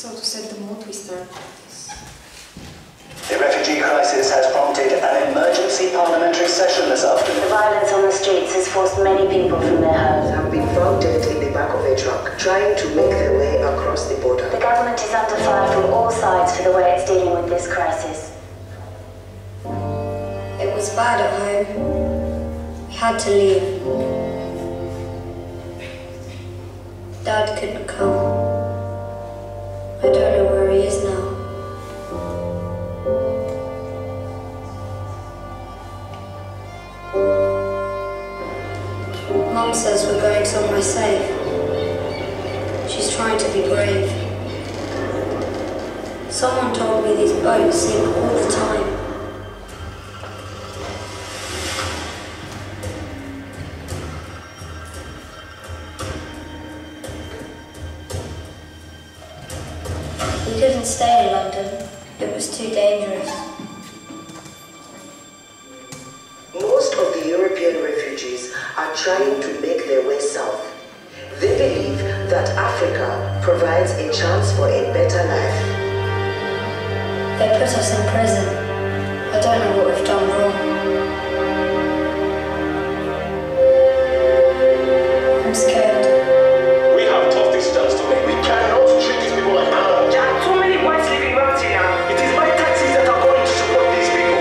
So to set the mood, we start with this. The refugee crisis has prompted an emergency parliamentary session this afternoon. The violence on the streets has forced many people from their homes. Have been found dead in the back of a truck, trying to make their way across the border. The government is under fire from all sides for the way it's dealing with this crisis. It was bad at home. We had to leave. Dad couldn't come. I don't know where he is now. Mum says we're going somewhere safe. She's trying to be brave. Someone told me these boats sink all the time. We couldn't stay in London. It was too dangerous. Most of the European refugees are trying to make their way south. They believe that Africa provides a chance for a better life. They put us in prison. I don't know what we've done wrong. I'm scared. We have tough decisions to make. We cannot treat these people like animals. There are too many whites living around here. It is my taxes that are going to support these people.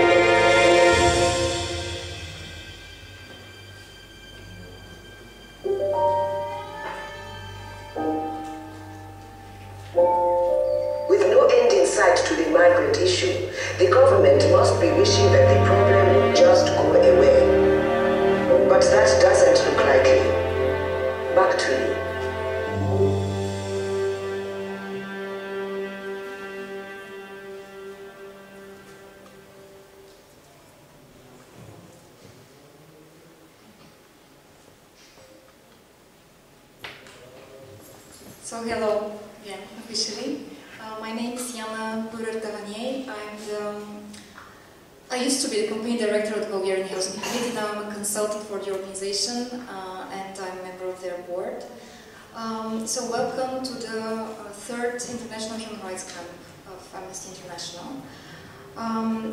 With no end in sight to the migrant issue, the government must be wishing that the problem would just go away. But that doesn't look likely. Back to you. So hello again, officially. My name is Jana Burr-Davanier. I used to be the campaign director of the Bulgarian Hellsinki. Now I'm a consultant for the organization and I'm a member of their board. So welcome to the third International Human Rights Camp of Amnesty International.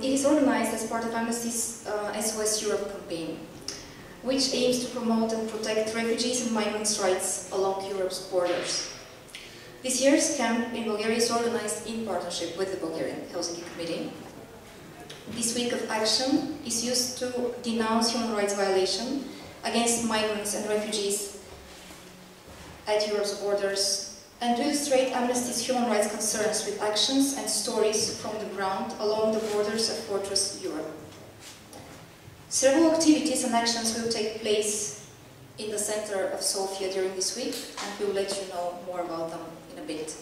It is organized as part of Amnesty's SOS Europe campaign, which aims to promote and protect refugees and migrants' rights along Europe's borders. This year's camp in Bulgaria is organized in partnership with the Bulgarian Hellsinki Committee. This week of action is used to denounce human rights violation against migrants and refugees at Europe's borders and to illustrate Amnesty's human rights concerns with actions and stories from the ground along the borders of Fortress Europe. Several activities and actions will take place in the center of Sofia during this week, and we'll let you know more about them in a bit.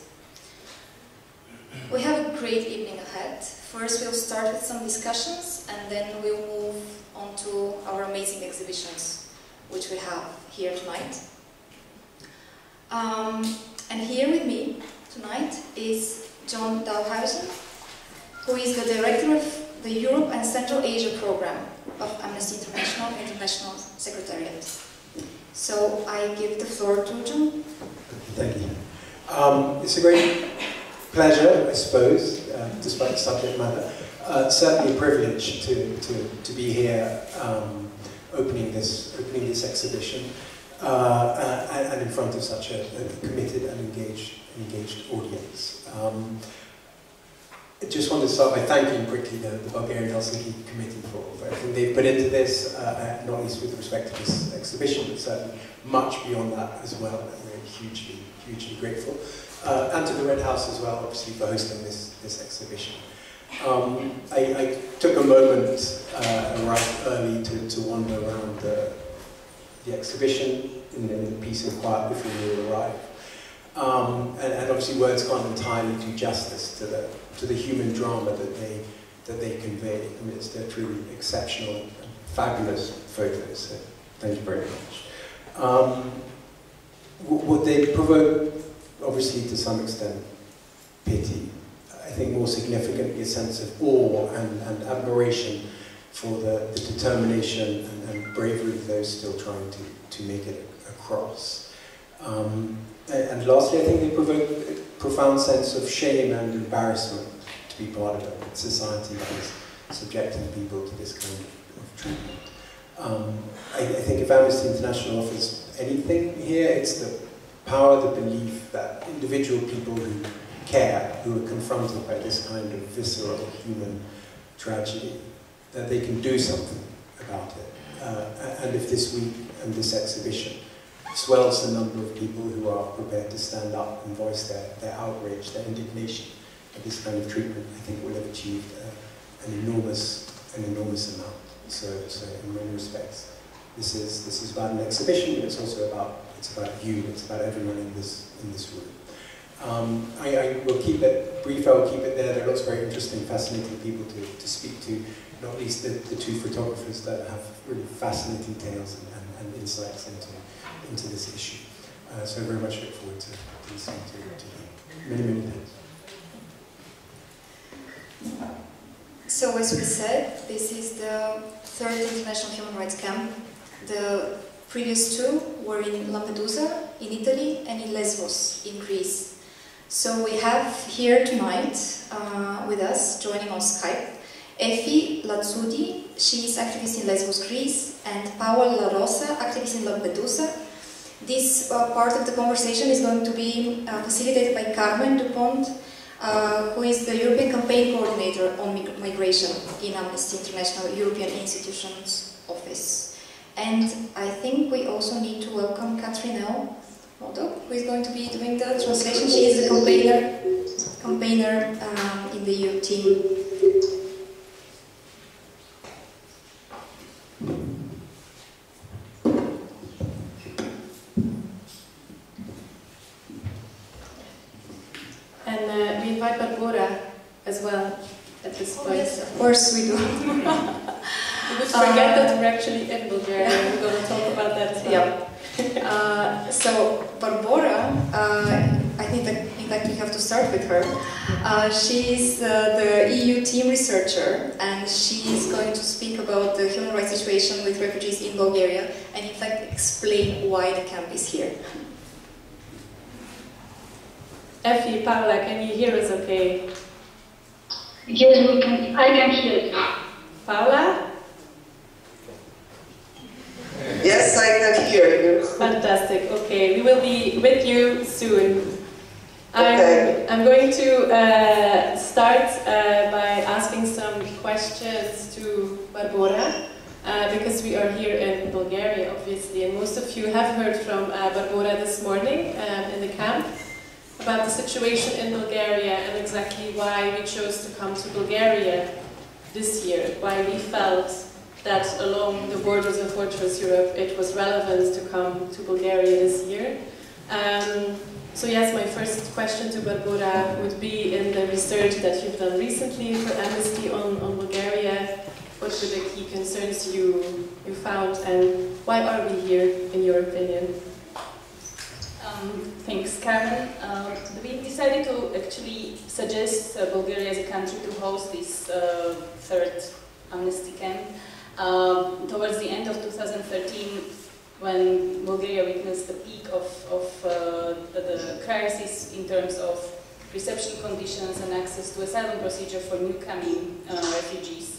We have a great evening ahead. First we'll start with some discussions, and then we'll move on to our amazing exhibitions, which we have here tonight. And here with me tonight is John Dalhausen, who is the director of the Europe and Central Asia program of Amnesty International, International Secretariat. So I give the floor to John. Thank you. It's a great pleasure, I suppose, despite the subject matter. Certainly a privilege to be here opening this exhibition and in front of such a committed and engaged audience. I just wanted to start by thanking quickly the Bulgarian Helsinki Committee for everything they've put into this, not least with respect to this exhibition, but certainly much beyond that as well. We're hugely grateful. And to the Red House as well, obviously, for hosting this exhibition. I took a moment right early to wander around the exhibition in peace and quiet before we arrived. And obviously words can't entirely do justice to the human drama that they convey. I mean, they're truly exceptional and fabulous photos, so thank you very much. What they provoke, obviously to some extent, pity. I think more significantly a sense of awe and admiration for the determination and bravery of those still trying to make it across. And lastly, I think they provoke profound sense of shame and embarrassment to be part of a society that is subjecting people to this kind of treatment. I think if Amnesty International offers anything here, it's the power, the belief that individual people who care, who are confronted by this kind of visceral human tragedy, that they can do something about it. And if this week and this exhibition swells the number of people who are prepared to stand up and voice their outrage, their indignation at this kind of treatment, I think we'll have achieved an enormous amount. So in many respects, this is about an exhibition, but it's also about you, it's about everyone in this room. I will keep it brief, I will keep it there. There are lots of very interesting, fascinating people to speak to, not least the two photographers that have really fascinating tales and insights into this issue. So I very much look forward to listening to you. Many, many thanks. So as we said, this is the third International Human Rights Camp. The previous two were in Lampedusa, in Italy, and in Lesbos, in Greece. So we have here tonight with us, joining on Skype, Efi Latsudi, she is activist in Lesbos, Greece, and Paola La Rosa, activist in Lampedusa. This part of the conversation is going to be facilitated by Carmen Dupont, who is the European Campaign Coordinator on Migration in Amnesty International European Institutions Office. And I think we also need to welcome Catrinelle Modo, who is going to be doing the translation. She is the campaigner in the EU team. And we invite Barbora as well at this point. Yes, of course we do. We would forget that we're actually in Bulgaria. We're going to talk about that as well. Yeah. So Barbora, I think that in fact we have to start with her. She's the EU team researcher, and she's going to speak about the human rights situation with refugees in Bulgaria, and in fact explain why the camp is here. Effie, Paola, can you hear us okay? Yes, we can. I can hear you. Paola? Yes, I can hear you. Fantastic. Okay, we will be with you soon. Okay. I'm going to start by asking some questions to Barbora, because we are here in Bulgaria, obviously, and most of you have heard from Barbora this morning in the camp about the situation in Bulgaria and exactly why we chose to come to Bulgaria this year, why we felt that along the borders of Fortress Europe it was relevant to come to Bulgaria this year. So yes, my first question to Barbora would be, in the research that you've done recently for Amnesty on Bulgaria, what were the key concerns you found, and why are we here, in your opinion? Thanks, Carmen. We decided to actually suggest Bulgaria as a country to host this third Amnesty camp towards the end of 2013, when Bulgaria witnessed the peak of the crisis in terms of reception conditions and access to asylum procedure for new-coming refugees.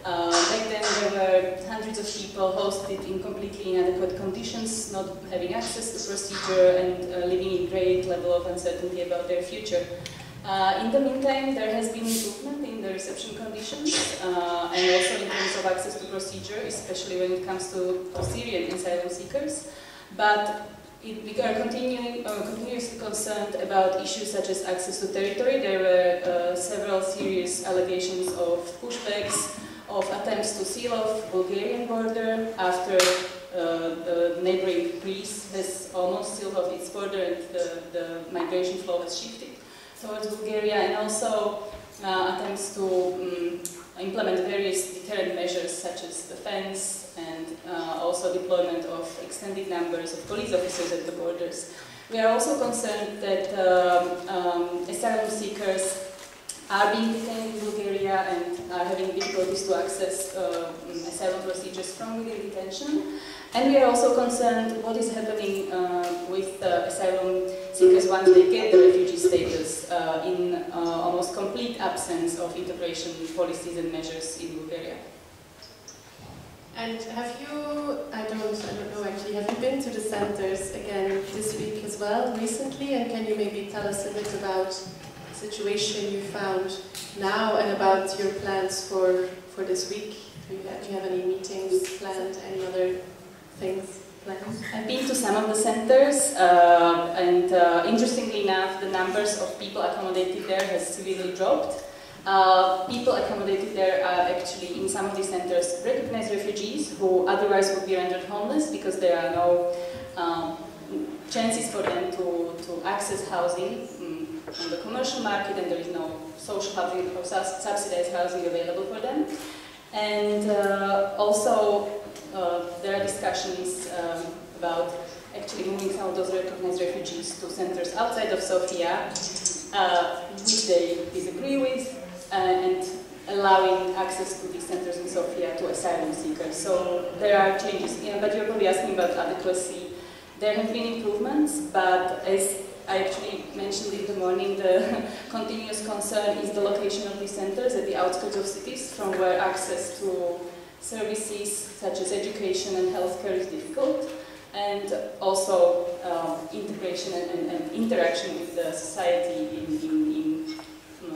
Back then there were hundreds of people hosted in completely inadequate conditions, not having access to procedure and living in great level of uncertainty about their future. In the meantime, there has been improvement in the reception conditions and also in terms of access to procedure, especially when it comes to Syrian asylum seekers. But we are continuously concerned about issues such as access to territory. There were several serious allegations of pushbacks, of attempts to seal off Bulgarian border after the neighboring Greece has almost sealed off its border and the migration flow has shifted towards Bulgaria, and also attempts to implement various deterrent measures such as the fence and also deployment of extended numbers of police officers at the borders. We are also concerned that asylum seekers are being detained in Bulgaria and are having difficulties to access asylum procedures from within detention. And we are also concerned what is happening with asylum seekers once they get the refugee status in almost complete absence of integration policies and measures in Bulgaria. And have you, I don't know actually, have you been to the centers again this week as well, recently? And can you maybe tell us a bit about the situation you found now and about your plans for this week? Do you have any meetings planned, any other things planned? I've been to some of the centers, and interestingly enough, the numbers of people accommodated there has severely dropped. People accommodated there are actually, in some of these centers, recognized refugees who otherwise would be rendered homeless because there are no chances for them to access housing on the commercial market, and there is no social housing or subsidized housing available for them. And also there are discussions about actually moving some of those recognized refugees to centers outside of Sofia, which they disagree with, and allowing access to these centers in Sofia to asylum seekers. So there are changes, but you're probably asking about adequacy. There have been improvements, but as I actually mentioned in the morning, the continuous concern is the location of these centers at the outskirts of cities, from where access to services such as education and healthcare is difficult, and also integration and interaction with the society in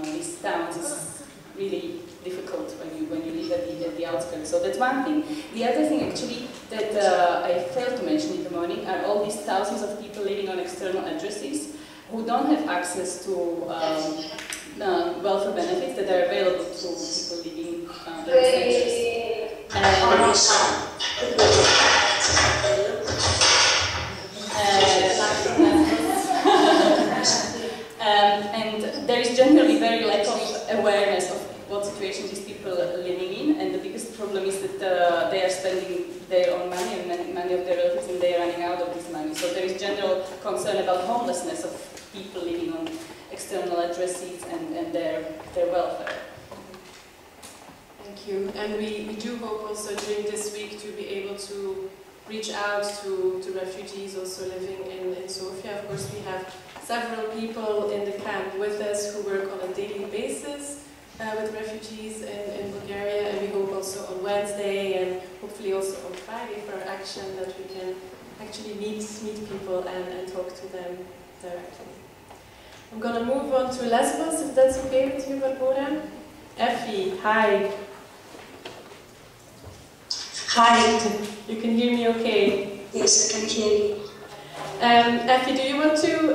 these towns is really difficult when you live at the outskirts. So that's one thing. The other thing actually that I failed to mention in the morning are all these thousands of people living on external addresses who don't have access to welfare benefits that are available to people living in centers. And there is generally very lack of awareness of what situation these people are living in, and the biggest problem is that they are spending their own money and money of their relatives, and they are running out of this money. So there is general concern about homelessness of people living on external addresses and their welfare. Thank you. And we do hope also during this week to be able to reach out to refugees also living in Sofia. Of course, we have several people in the camp with us who work on a daily basis with refugees in Bulgaria, and we hope also on Wednesday and hopefully also on Friday for our action that we can actually meet people and talk to them directly. I'm going to move on to Lesbos, if that's okay with you, Barbora. Effie, hi. Hi. You can hear me okay? Yes, I can hear you. Effie, do you want to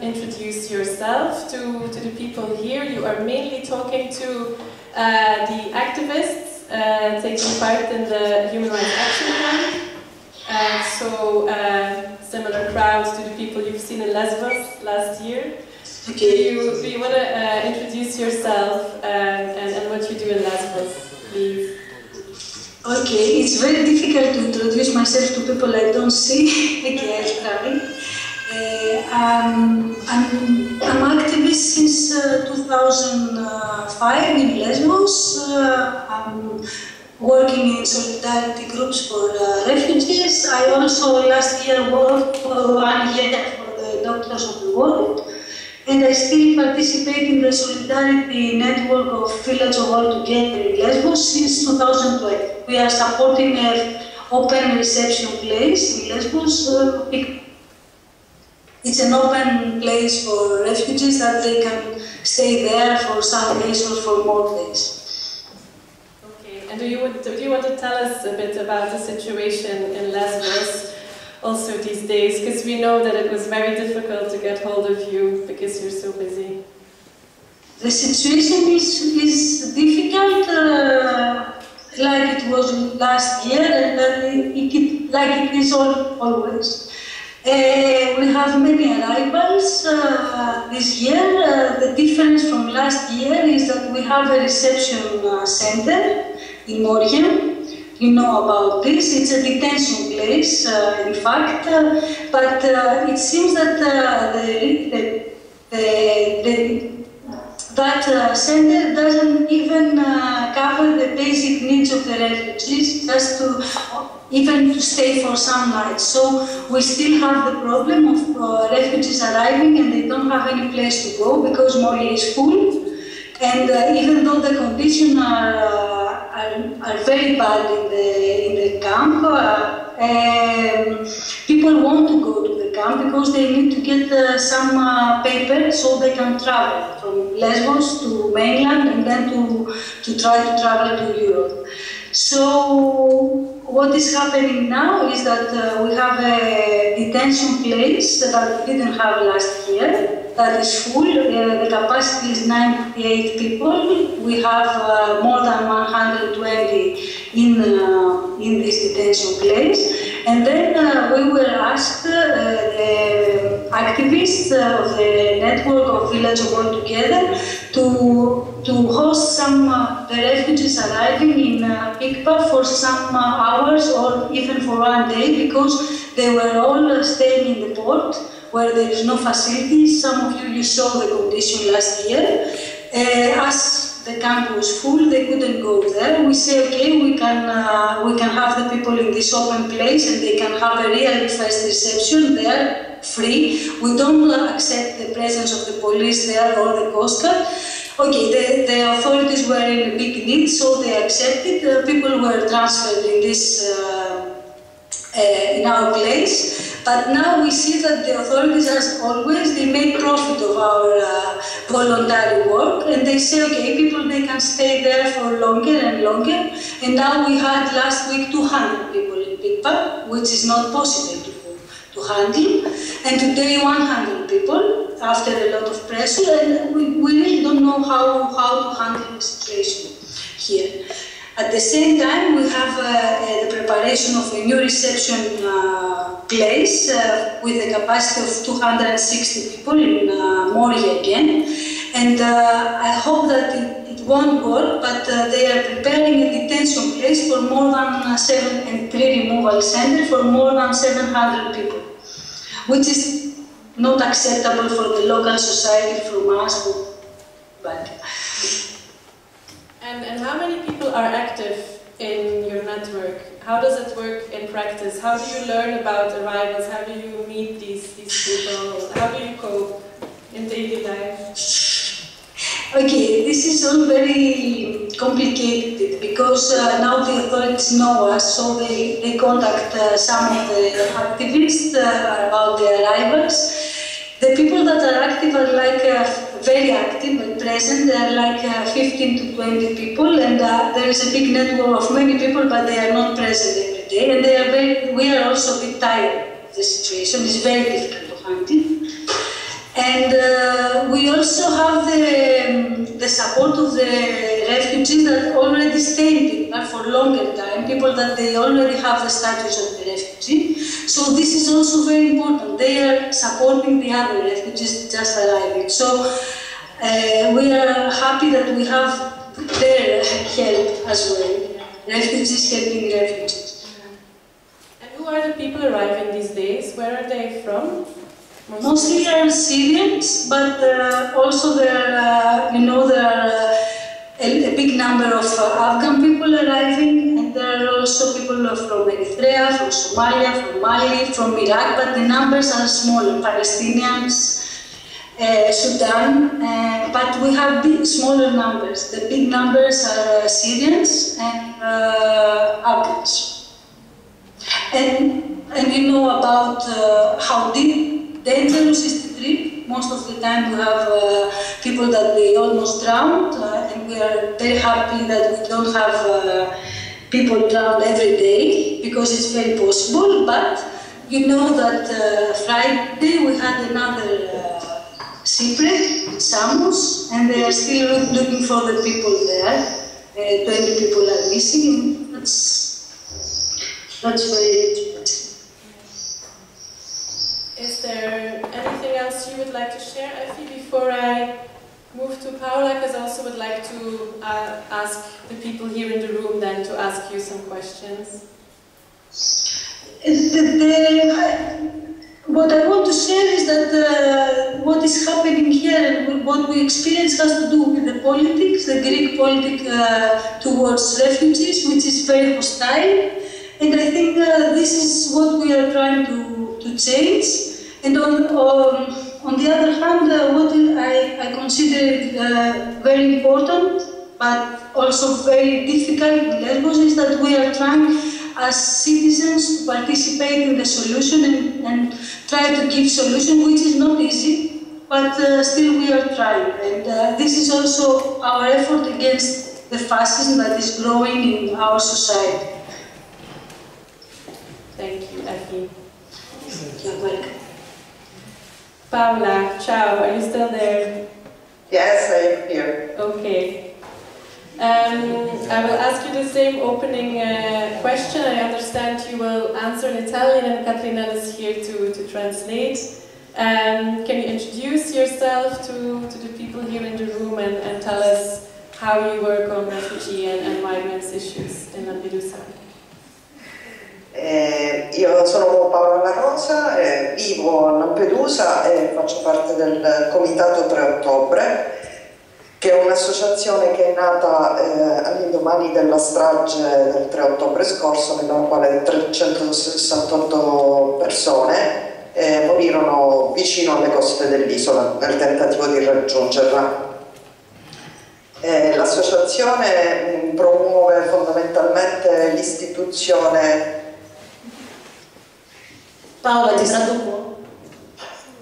introduce yourself to the people here? You are mainly talking to the activists taking part in the Human Rights Action Camp. Similar crowds to the people you've seen in Lesbos last year. Okay. Do you want to introduce yourself and what you do in Lesbos, please? Okay, it's very difficult to introduce myself to people I don't see. Okay, I'll try. I'm activist since 2005 in Lesbos. I'm working in solidarity groups for refugees. I also last year worked for 1 year for the Doctors of the World. And I still participate in the solidarity network of Village of All Together in Lesbos since 2012. We are supporting an open reception place in Lesbos. It's an open place for refugees that they can stay there for some days or for more days. Okay, and do you want to tell us a bit about the situation in Lesbos also these days, because we know that it was very difficult to get hold of you because you're so busy. The situation is difficult, like it was last year, and like it is always. We have many arrivals this year. The difference from last year is that we have a reception center in Moria. You know about this, it's a detention place, in fact, but it seems that that center doesn't even cover the basic needs of the refugees, just to even to stay for some nights. So we still have the problem of refugees arriving and they don't have any place to go because Moria is full. And even though the conditions are very bad in the camp, people want to go to the camp because they need to get some paper so they can travel from Lesbos to mainland and then to try to travel to Europe. So what is happening now is that we have a detention place that we didn't have last year. That is full. The capacity is 98 people. We have more than 120 in this detention place. And then we were asked, the activists of the network of Village of All Together, to host some the refugees arriving in Pikpa for some hours or even for one day, because they were all staying in the port where there is no facilities. Some of you saw the condition last year. As the camp was full, they couldn't go there. We say, okay, we can have the people in this open place and they can have a real first reception there, free. We don't accept the presence of the police there or the Coast Guard. Okay, the authorities were in a big need, so they accepted. People were transferred in this in our place. But now we see that the authorities, as always, they make profit of our voluntary work, and they say, okay, people, they can stay there for longer and longer. And now we had last week 200 people in Pikpa, which is not possible to handle. And today 100 people, after a lot of pressure, and we really don't know how to handle the situation here. At the same time, we have the preparation of a new reception place with a capacity of 260 people in Moria again. And I hope that it won't work, but they are preparing a detention place for more than and pre-removal center for more than 700 people, which is not acceptable for the local society from us. But And how many people are active in your network? How does it work in practice? How do you learn about arrivals? How do you meet these people? How do you cope in daily life? Okay, this is all very complicated because now the authorities know us, so they contact some of the activists about the arrivals. The people that are active are like very active and present. They are like 15 to 20 people, and there is a big network of many people, but they are not present every day. And they are we are also a bit tired of the situation. It's very difficult to handle. And we also have the support of the refugees that already stay in Pikpa for longer time, people that they already have the status of the refugee. So this is also very important. They are supporting the other refugees just arriving. So we are happy that we have their help as well, refugees helping refugees. And who are the people arriving these days? Where are they from? Mostly are Syrians, but also there are, there are a big number of Afghan people arriving, and there are also people from Eritrea, from Somalia, from Mali, from Iraq, but the numbers are smaller. Palestinians, Sudan, but we have smaller numbers. The big numbers are Syrians and Afghans. And you know about how dangerous is the trip. Most of the time we have people that they almost drowned, and we are very happy that we don't have people drowned every day, because it's very possible. But you know that Friday we had another shipwreck, Samos, and they are still looking for the people there. 20 people are missing. That's very difficult. Is there anything else you would like to share, Effie, before I move to Paula? Because I also would like to ask the people here in the room then to ask you some questions. What I want to share is that what is happening here and what we experience has to do with the politics, the Greek politics towards refugees, which is very hostile. And I think this is what we are trying to change. And on the other hand, what I consider very important, but also very difficult in Lesbos, is that we are trying as citizens to participate in the solution and try to give solution, which is not easy, but still we are trying. And this is also our effort against the fascism that is growing in our society. Thank you, Aki. You're welcome. Paola, ciao, are you still there? Yes, I am here. Okay. I will ask you the same opening question. I understand you will answer in Italian and Katrina is here to translate. Can you introduce yourself to the people here in the room and tell us how you work on refugee and migrants issues in Lampedusa? Io sono Paola La Rosa, vivo a Lampedusa e faccio parte del comitato 3 ottobre, che è un'associazione che è nata all'indomani della strage del 3 ottobre scorso, nella quale 368 persone morirono vicino alle coste dell'isola nel tentativo di raggiungerla. L'associazione promuove fondamentalmente l'istituzione. Paola, ti traduco?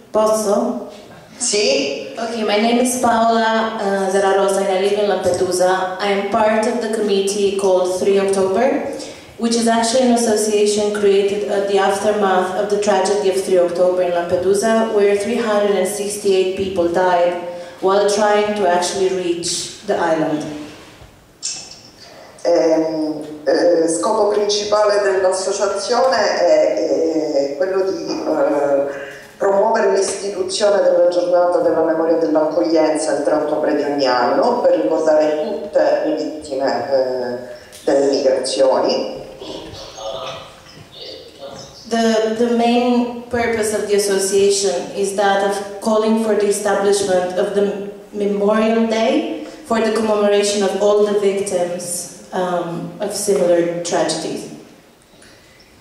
Posso? Sì. Okay, my name is Paola Zera Rosa and I live in Lampedusa. I am part of the committee called 3 October, which is actually an association created at the aftermath of the tragedy of 3 October in Lampedusa, where 368 people died while trying to actually reach the island. Scopo principale dell'associazione è quello di promuovere l'istituzione della giornata della memoria e dell'accoglienza il 3 ottobre di ogni anno per ricordare tutte le vittime delle migrazioni. The main purpose of the association is that of calling for the establishment of the Memorial Day for the commemoration of all the victims of similar tragedies.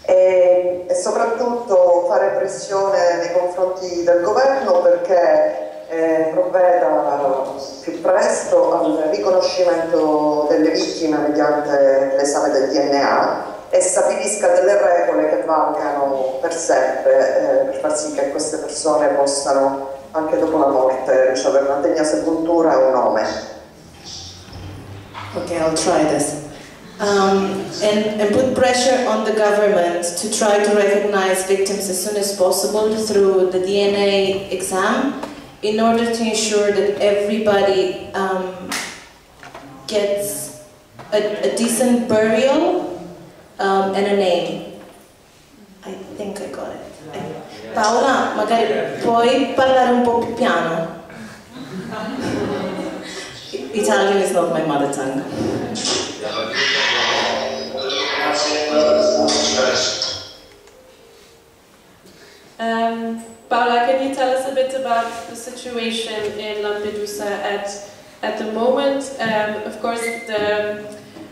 E soprattutto fare pressione nei confronti del governo perché provveda più presto al riconoscimento delle vittime mediante l'esame del DNA e stabilisca delle regole che valgano per sempre per far sì che queste persone possano anche dopo la morte ricevere una degna sepoltura e un nome. Okay, I'll try this. And put pressure on the government to try to recognize victims as soon as possible through the DNA exam in order to ensure that everybody gets a decent burial and a name. I think I got it. Paola, magari puoi parlare un po' più piano? Italian is not my mother tongue. Paola, can you tell us a bit about the situation in Lampedusa at the moment? Of course,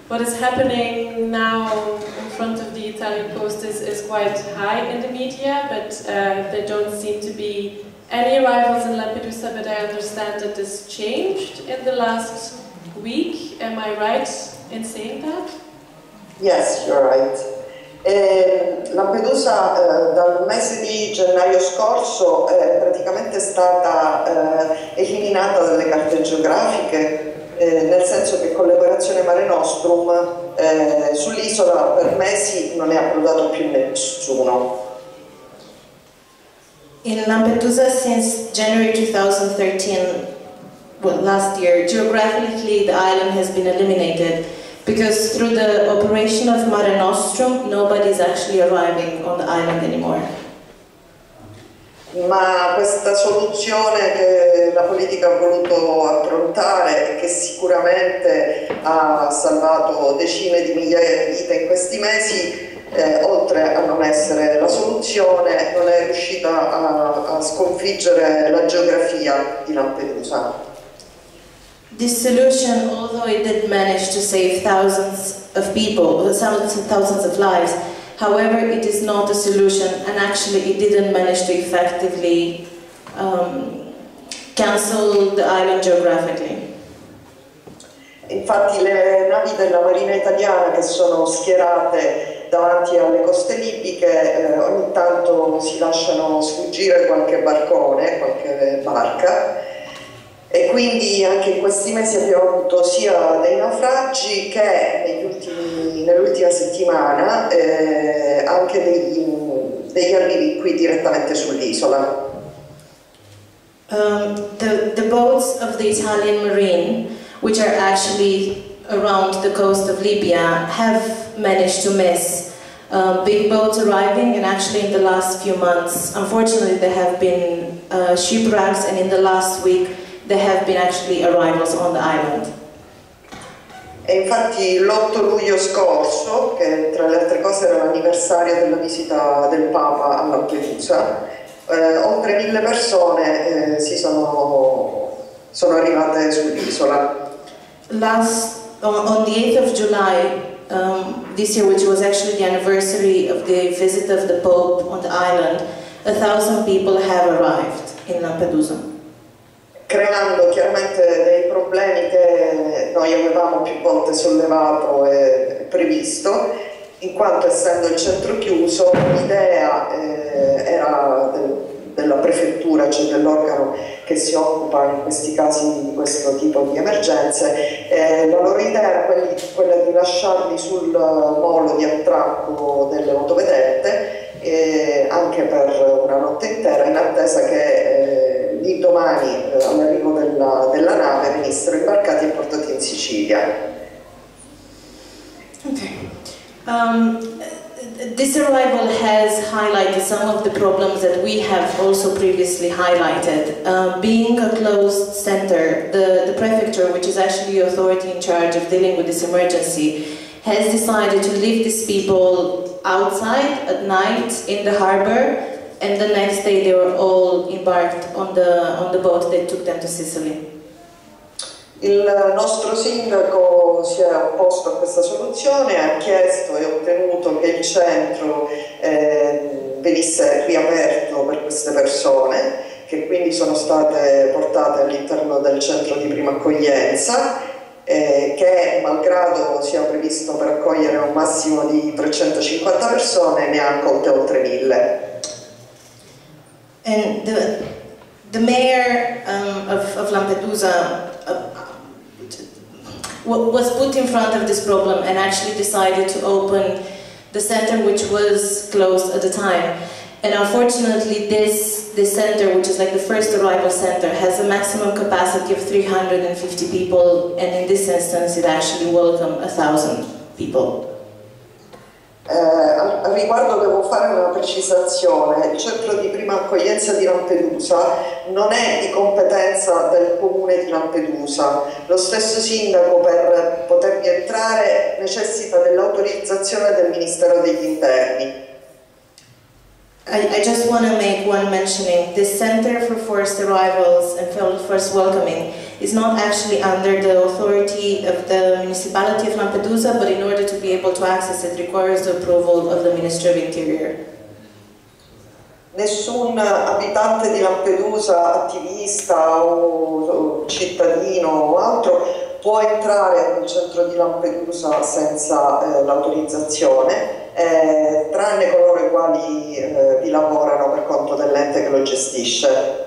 what is happening now in front of the Italian coast is quite high in the media, but there don't seem to be any arrivals in Lampedusa, but I understand that this changed in the last week. Am I right in saying that? Yes, you're right. Lampedusa dal mese di gennaio scorso è praticamente stata eliminata dalle carte geografiche, nel senso che con l'operazione Mare Nostrum sull'isola per mesi non è approdato più nessuno. In Lampedusa since January 2013, well, last year, geographically the island has been eliminated because through the operation of Mare Nostrum, nobody is actually arriving on the island anymore. Ma questa soluzione che la politica ha voluto approntare e che sicuramente ha salvato decine di migliaia di vite in questi mesi, oltre a non essere la soluzione, non è riuscita a sconfiggere la geografia di Lampedusa. This solution, although it did manage to save thousands of people, thousands of lives, However, it is not a solution, and actually it didn't manage to effectively cancel the island geographically. Infatti le navi della Marina italiana che sono schierate davanti alle coste libiche ogni tanto si lasciano sfuggire qualche barcone, qualche barca, e quindi anche in questi mesi abbiamo avuto sia dei naufragi che nell'ultima settimana anche degli arrivi qui direttamente sull'isola. The boats of the Italian Marine, which are actually around the coast of Libya, have managed to miss big boats arriving, and actually in the last few months, unfortunately, there have been shipwrecks, and in the last week there have been actually arrivals on the island. E infatti l'8 luglio scorso, che tra le altre cose era l'anniversario della visita del Papa a Lampedusa, oltre 1000 persone sono arrivate sull'isola. On the 8th of July this year, which was actually the anniversary of the visit of the Pope on the island, 1,000 people have arrived in Lampedusa. Creando chiaramente dei problemi che noi avevamo più volte sollevato e previsto, in quanto essendo il centro chiuso l'idea era della prefettura, cioè dell'organo che si occupa in questi casi di questo tipo di emergenze, la loro idea era quella di lasciarli sul molo di attracco delle motovedette anche per una notte intera, in attesa che l'indomani all'arrivo della nave venissero imbarcati e portati in Sicilia. Okay. This arrival has highlighted some of the problems that we have also previously highlighted. Being a closed center, the prefecture, which is actually the authority in charge of dealing with this emergency, has decided to leave these people outside at night in the harbor, and the next day they were all embarked on the boat that took them to Sicily. Il nostro sindaco si è opposto a questa soluzione, ha chiesto e ottenuto che il centro venisse riaperto per queste persone, che quindi sono state portate all'interno del centro di prima accoglienza, che malgrado sia previsto per accogliere un massimo di 350 persone, ne ha accolte oltre 1000. And the mayor of Lampedusa was put in front of this problem and actually decided to open the center, which was closed at the time. And unfortunately, this center, which is like the first arrival center, has a maximum capacity of 350 people, and in this instance, it actually welcomed 1,000 people. Al riguardo devo fare una precisazione: il centro di prima accoglienza di Lampedusa non è di competenza del comune di Lampedusa. Lo stesso sindaco, per potervi entrare, necessita dell'autorizzazione del Ministero degli Interni. I just want to make one mentioning. This Center for Forced Arrivals and Forced Welcoming is not actually under the authority of the municipality of Lampedusa, but in order to be able to access it requires the approval of the Ministry of Interior. Nessun abitante di Lampedusa, attivista o cittadino o altro, può entrare nel centro di Lampedusa senza l'autorizzazione, tranne coloro i quali vi lavorano per conto dell'ente che lo gestisce.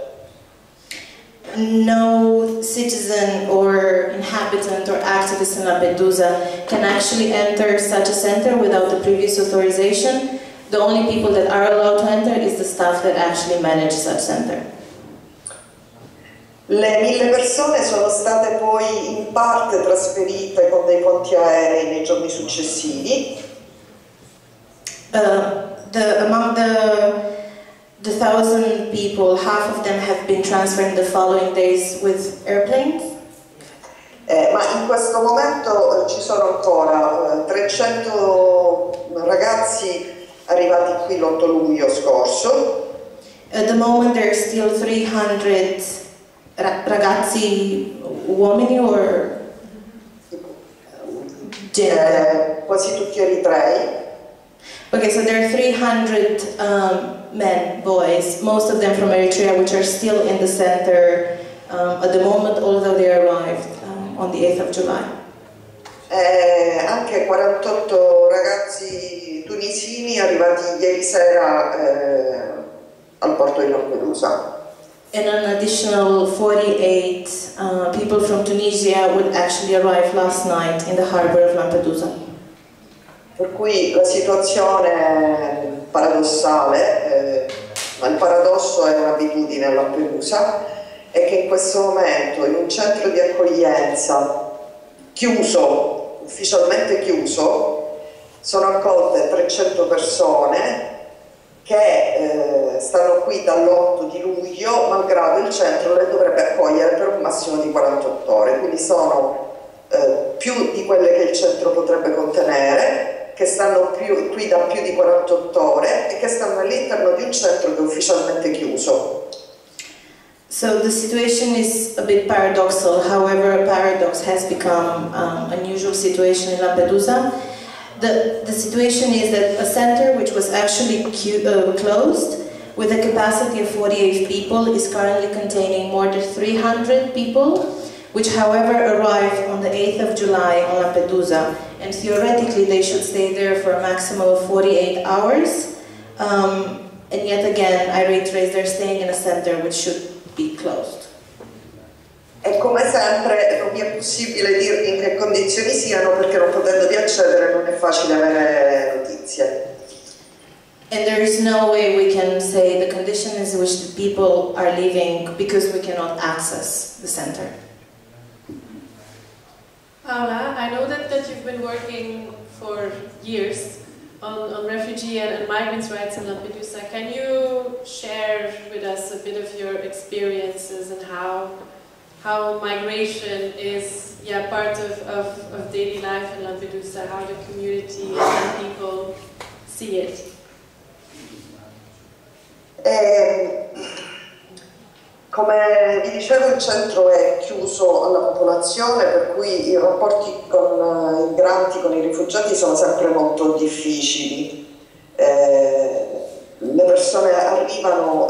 No citizen or inhabitant or activist in Lampedusa can actually enter such a center without the previous authorization. The only people that are allowed to enter is the staff that actually manage such center. Le 1000 persone sono state poi in parte trasferite con dei ponti aerei nei giorni successivi. Among the 1,000 people, half of them have been transferred in the following days with airplanes. Ma in questo momento ci sono ancora 300 ragazzi arrivati qui l'8 luglio scorso. At the moment there are still 300 ragazzi uomini or quasi tutti eritrei. Okay, so there are 300 men, boys, most of them from Eritrea, which are still in the center at the moment, although they arrived on the 8th of July. Anche 48 ragazzi tunisini arrivati ieri sera al porto di Lampedusa. And an additional 48 people from Tunisia would actually arrive last night in the harbor of Lampedusa. Per cui la situazione paradossale, ma il paradosso è un'abitudine a Lampedusa, è che in questo momento in un centro di accoglienza chiuso, ufficialmente chiuso, sono accolte 300 persone che stanno qui dall'8 di luglio, malgrado il centro le dovrebbe accogliere per un massimo di 48 ore, quindi sono più di quelle che il centro potrebbe contenere, che stanno qui da più di 48 ore e che stanno all'interno di un centro che è ufficialmente chiuso. So the situation is a bit paradoxal, however a paradox has become an unusual situation in Lampedusa. The situation is that a center which was actually closed with a capacity of 48 people is currently containing more than 300 people, which however arrived on the 8th of July on Lampedusa, and theoretically they should stay there for a maximum of 48 hours. And yet again, I reiterate, they're staying in a center which should be closed. E come sempre non mi è possibile dirvi in che condizioni siano, perché non potendovi accedere non è facile avere notizie. And there is no way we can say the conditions in which the people are living because we cannot access the center. Paola, I know that you've been working for years on refugee and migrants' rights in Lampedusa. Can you share with us a bit of your experiences and how migration is part of daily life in Lampedusa, how the community and people see it? Come vi dicevo, il centro è chiuso alla popolazione, per cui i rapporti con i migranti, con i rifugiati sono sempre molto difficili. Le persone arrivano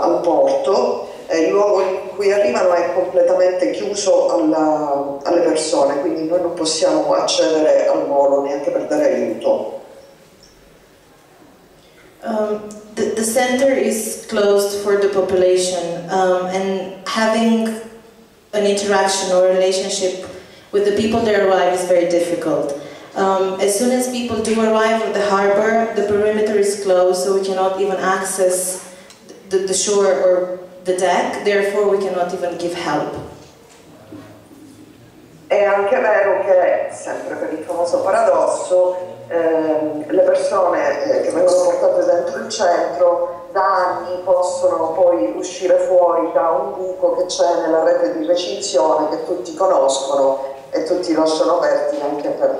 al porto, il luogo in cui arrivano è completamente chiuso alle persone, quindi noi non possiamo accedere al volo neanche per dare aiuto. The center is closed for the population, and having an interaction or relationship with the people that arrive is very difficult. As soon as people do arrive at the harbor, the perimeter is closed, so we cannot even access the shore or the deck, therefore we cannot even give help. È anche vero che, sempre per il famoso paradosso, le persone che vengono portate dentro il centro da anni possono poi uscire fuori da un buco che c'è nella rete di recinzione che tutti conoscono e tutti lasciano aperti anche per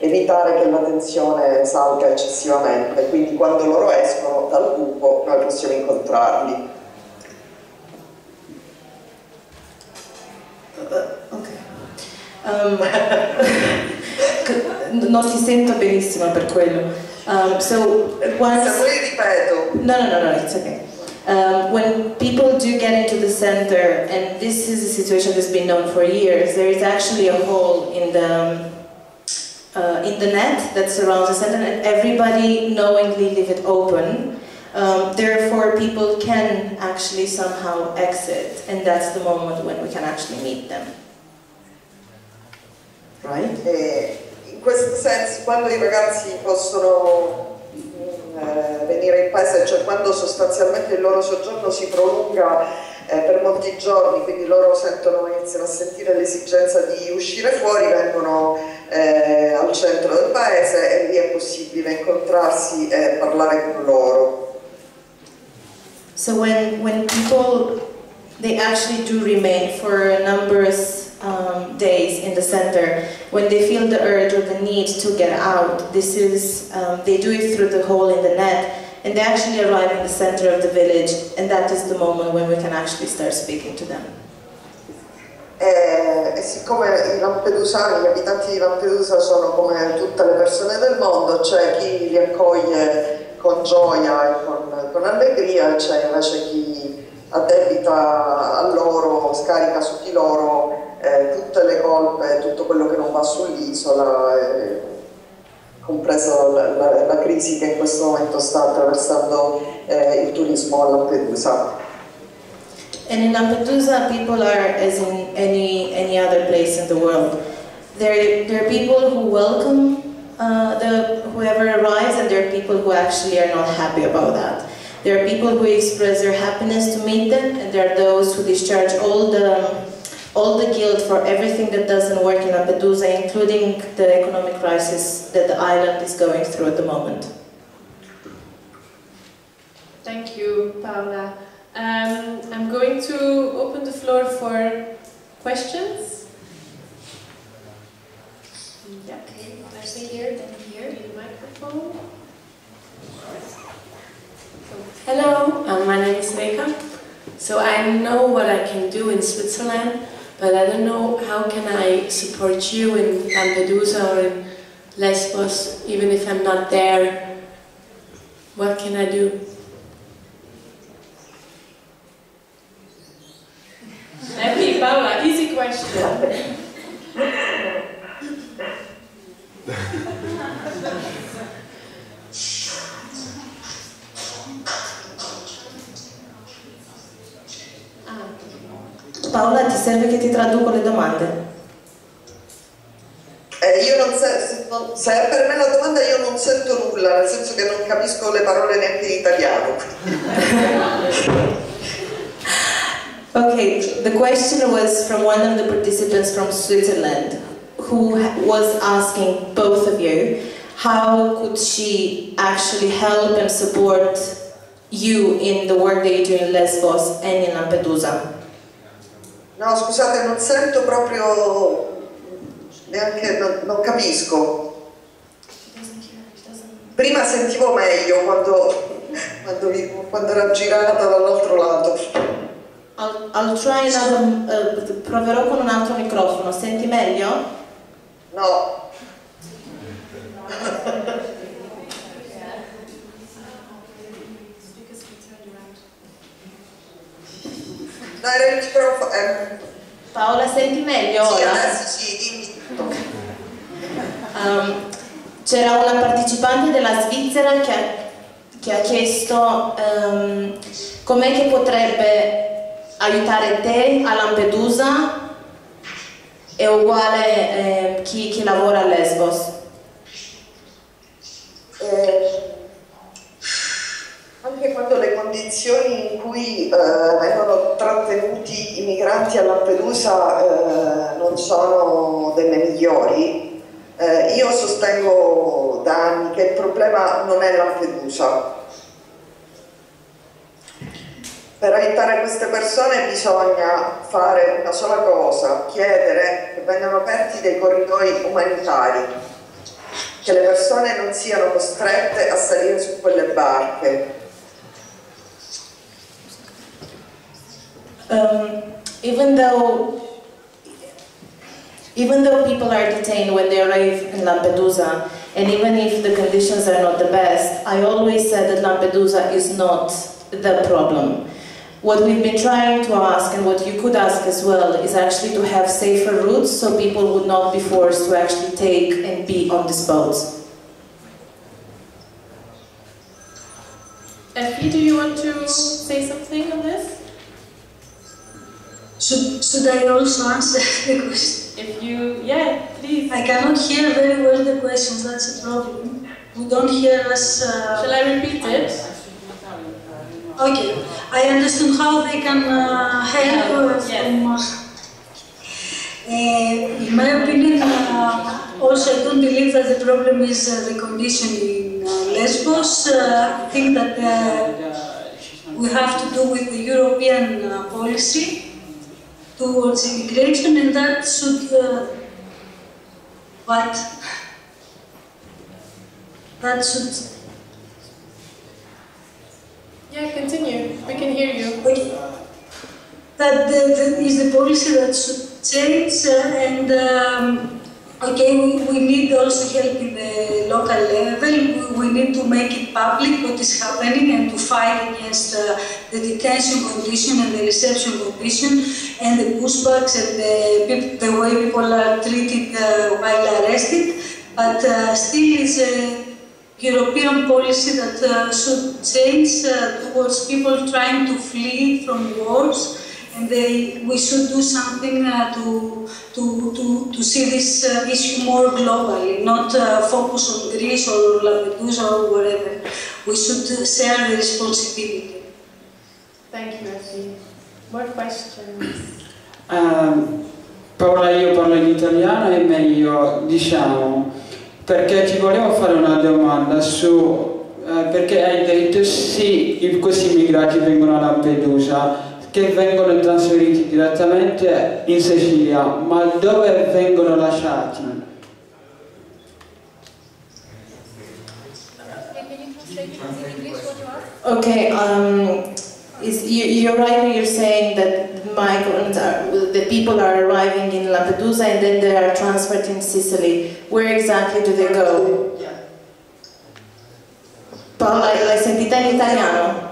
evitare che la tensione salga eccessivamente, quindi quando loro escono dal buco noi possiamo incontrarli. Non ti sento benissimo per quello. So once... Se vuoi ripeto. No, it's okay. When people do get into the center, and this is a situation that's been known for years, there is actually a hole in the net that surrounds the center, and everybody knowingly leave it open. Therefore, people can actually somehow exit, and that's the moment when we can actually meet them. Right? In questo senso, quando i ragazzi possono venire in paese, cioè quando sostanzialmente il loro soggiorno si prolunga per molti giorni, quindi loro iniziano a sentire l'esigenza di uscire fuori, vengono al centro del paese e lì è possibile incontrarsi e parlare con loro. So when people, they actually do remain for numerous days in the center, when they feel the urge or the need to get out, this is, they do it through the hole in the net, and they actually arrive in the center of the village, and that is the moment when we can actually start speaking to them. E siccome i lampedusani, gli abitanti di Lampedusa sono come tutte le persone del mondo, c'è chi li accoglie con gioia e con allegria, e c'è invece chi addebita a loro, scarica su di loro tutte le colpe, tutto quello che non va sull'isola, compreso la crisi che in questo momento sta attraversando il turismo a Lampedusa. And in Lampedusa, people are as in any other place in the world. There are people who welcome whoever arrives, and there are people who actually are not happy about that. There are people who express their happiness to meet them, and there are those who discharge all the guilt for everything that doesn't work in Lampedusa, including the economic crisis that the island is going through at the moment. Thank you, Paola. I'm going to open the floor for questions. Yeah. Okay, first here, then here. The microphone. Hello, my name is Rekha. So I know what I can do in Switzerland, but I don't know how can I support you in Lampedusa or in Lesbos, even if I'm not there. What can I do? Happy, Paola, easy question. Paola, ti serve che ti traduco le domande? Io non sento, se è per me la domanda io non sento nulla, nel senso che non capisco le parole neanche in italiano. Okay, the question was from one of the participants from Switzerland, who was asking both of you, how could she actually help and support you in the work that you do in Lesbos and in Lampedusa? No, scusate, non sento proprio, neanche, non capisco. Prima sentivo meglio quando era girata dall'altro lato. I'll try another, proverò con un altro microfono. Senti meglio? No. Dai il microfono. Paola, senti meglio ora? Sì, adesso sì, dimmi tutto. C'era una partecipante della Svizzera che ha chiesto com'è che potrebbe aiutare te a Lampedusa è uguale chi lavora a Lesbos. Anche quando le condizioni in cui vengono trattenuti i migranti a Lampedusa non sono delle migliori, io sostengo da anni che il problema non è Lampedusa. Per aiutare queste persone bisogna fare una sola cosa, chiedere che vengano aperti dei corridoi umanitari, che le persone non siano costrette a salire su quelle barche. Even though people are detained when they arrive in Lampedusa, and even if the conditions are not the best, I always said that Lampedusa is not the problem. What we've been trying to ask, and what you could ask as well, is actually to have safer routes so people would not be forced to actually take and be on these boats. Effie, do you want to say something on this? Should I also answer the question? If you, yeah, please. I cannot hear very well the questions, that's a problem. We don't hear us... Shall I repeat it? Okay, I understood how they can help from... in my opinion, also I don't believe that the problem is the condition in Lesbos. I think that we have to do with the European policy towards immigration, and that should Yeah, continue. We can hear you. Okay. That is the policy that should change and okay, we need also help in the local level. We need to make it public what is happening and to fight against the detention condition and the reception condition and the pushbacks and the way people are treated while arrested. But still is a European policy that should change towards people trying to flee from wars. And we should do something to see this issue more globally, not focus on Greece or Lampedusa or wherever. We should share the responsibility. Thank you, Effie. More questions? Paola, io parlo in italiano, è meglio, diciamo, perché ti volevo fare una domanda su, perché hai detto sì, questi immigrati vengono a Lampedusa, che vengono trasferiti direttamente in Sicilia, ma dove vengono lasciati? Okay, you're right when you're saying that migrants the people are arriving in Lampedusa and then they are transferred in Sicily. Where exactly do they go? Paola, l'hai sentita in italiano?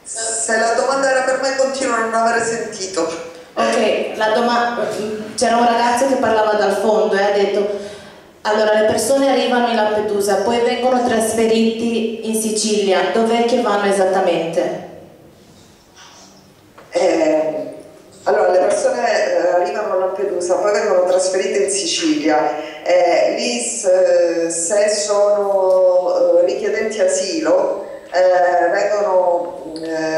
Se la domanda era per me continuo a non aver sentito. Ok, c'era un ragazzo che parlava dal fondo e ha detto: allora le persone arrivano in Lampedusa, poi vengono trasferiti in Sicilia, dov'è che vanno esattamente? Allora le persone arrivano a Lampedusa, poi vengono trasferite in Sicilia, lì se sono richiedenti asilo vengono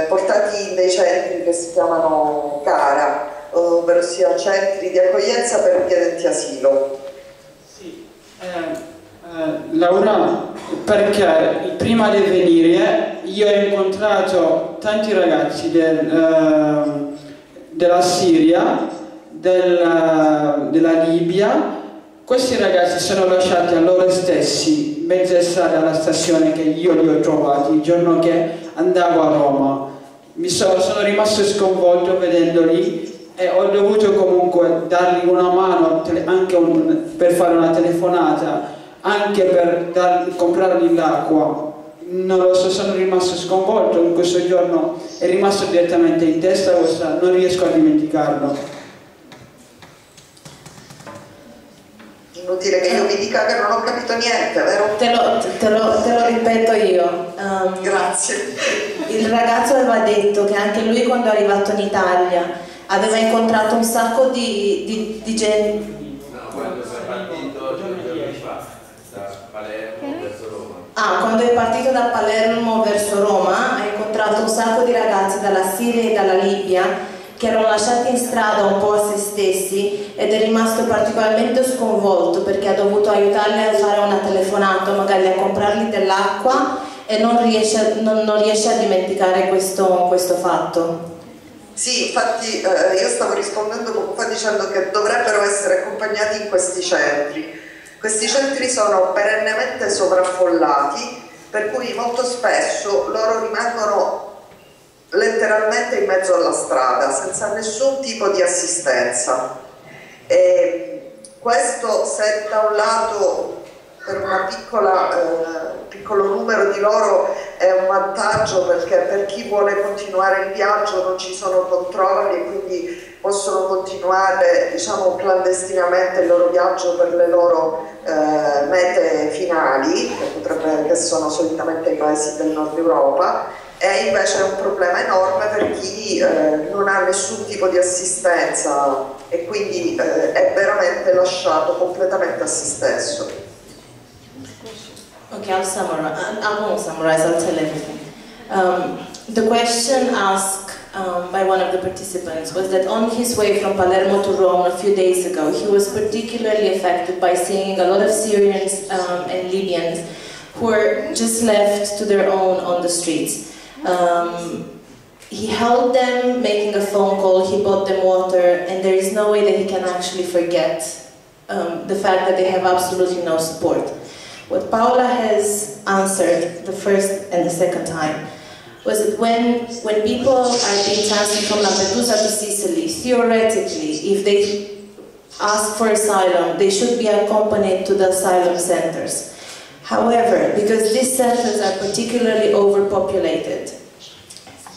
portati in dei centri che si chiamano CARA, ovvero sia centri di accoglienza per richiedenti asilo. Sì, Laura, perché prima di venire io ho incontrato tanti ragazzi della Siria, della Libia. Questi ragazzi sono lasciati a loro stessi mezza strada alla stazione che io li ho trovati il giorno che andavo a Roma. Sono rimasto sconvolto vedendoli e ho dovuto comunque dargli una mano anche per fare una telefonata, anche per comprargli l'acqua. Non lo so, sono rimasto sconvolto in questo giorno, è rimasto direttamente in testa vostra, non riesco a dimenticarlo. Inutile che io vi dica che non ho capito niente, vero? Te lo ripeto io. Grazie. Il ragazzo aveva detto che anche lui quando è arrivato in Italia aveva incontrato un sacco di gente. No, quando sei partito giorni fa da Palermo verso Roma. Quando è partito da Palermo verso Roma ha incontrato un sacco di ragazzi dalla Siria e dalla Libia che erano lasciati in strada un po' a se stessi ed è rimasto particolarmente sconvolto perché ha dovuto aiutarli a fare una telefonata, magari a comprargli dell'acqua e non riesce a dimenticare questo fatto. Sì, infatti io stavo rispondendo poco fa dicendo che dovrebbero essere accompagnati in questi centri. Questi centri sono perennemente sovraffollati, per cui molto spesso loro rimangono letteralmente in mezzo alla strada, senza nessun tipo di assistenza. E questo, se da un lato per un piccolo numero di loro è un vantaggio, perché per chi vuole continuare il viaggio non ci sono controlli e quindi possono continuare, diciamo, clandestinamente il loro viaggio per le loro mete finali, che sono solitamente i paesi del nord Europa. E invece è un problema enorme per chi non ha nessun tipo di assistenza e quindi è veramente lasciato completamente a se stesso. Okay, I won't summarize, I'll tell everything. The question asked by one of the participants was that on his way from Palermo to Rome a few days ago, he was particularly affected by seeing a lot of Syrians and Libyans who were just left to their own on the streets. He helped them making a phone call, he bought them water, and there is no way that he can actually forget the fact that they have absolutely no support. What Paola has answered the first and the second time was that when people are being transferred from Lampedusa to Sicily, theoretically, if they ask for asylum, they should be accompanied to the asylum centers. However, because these centers are particularly overpopulated,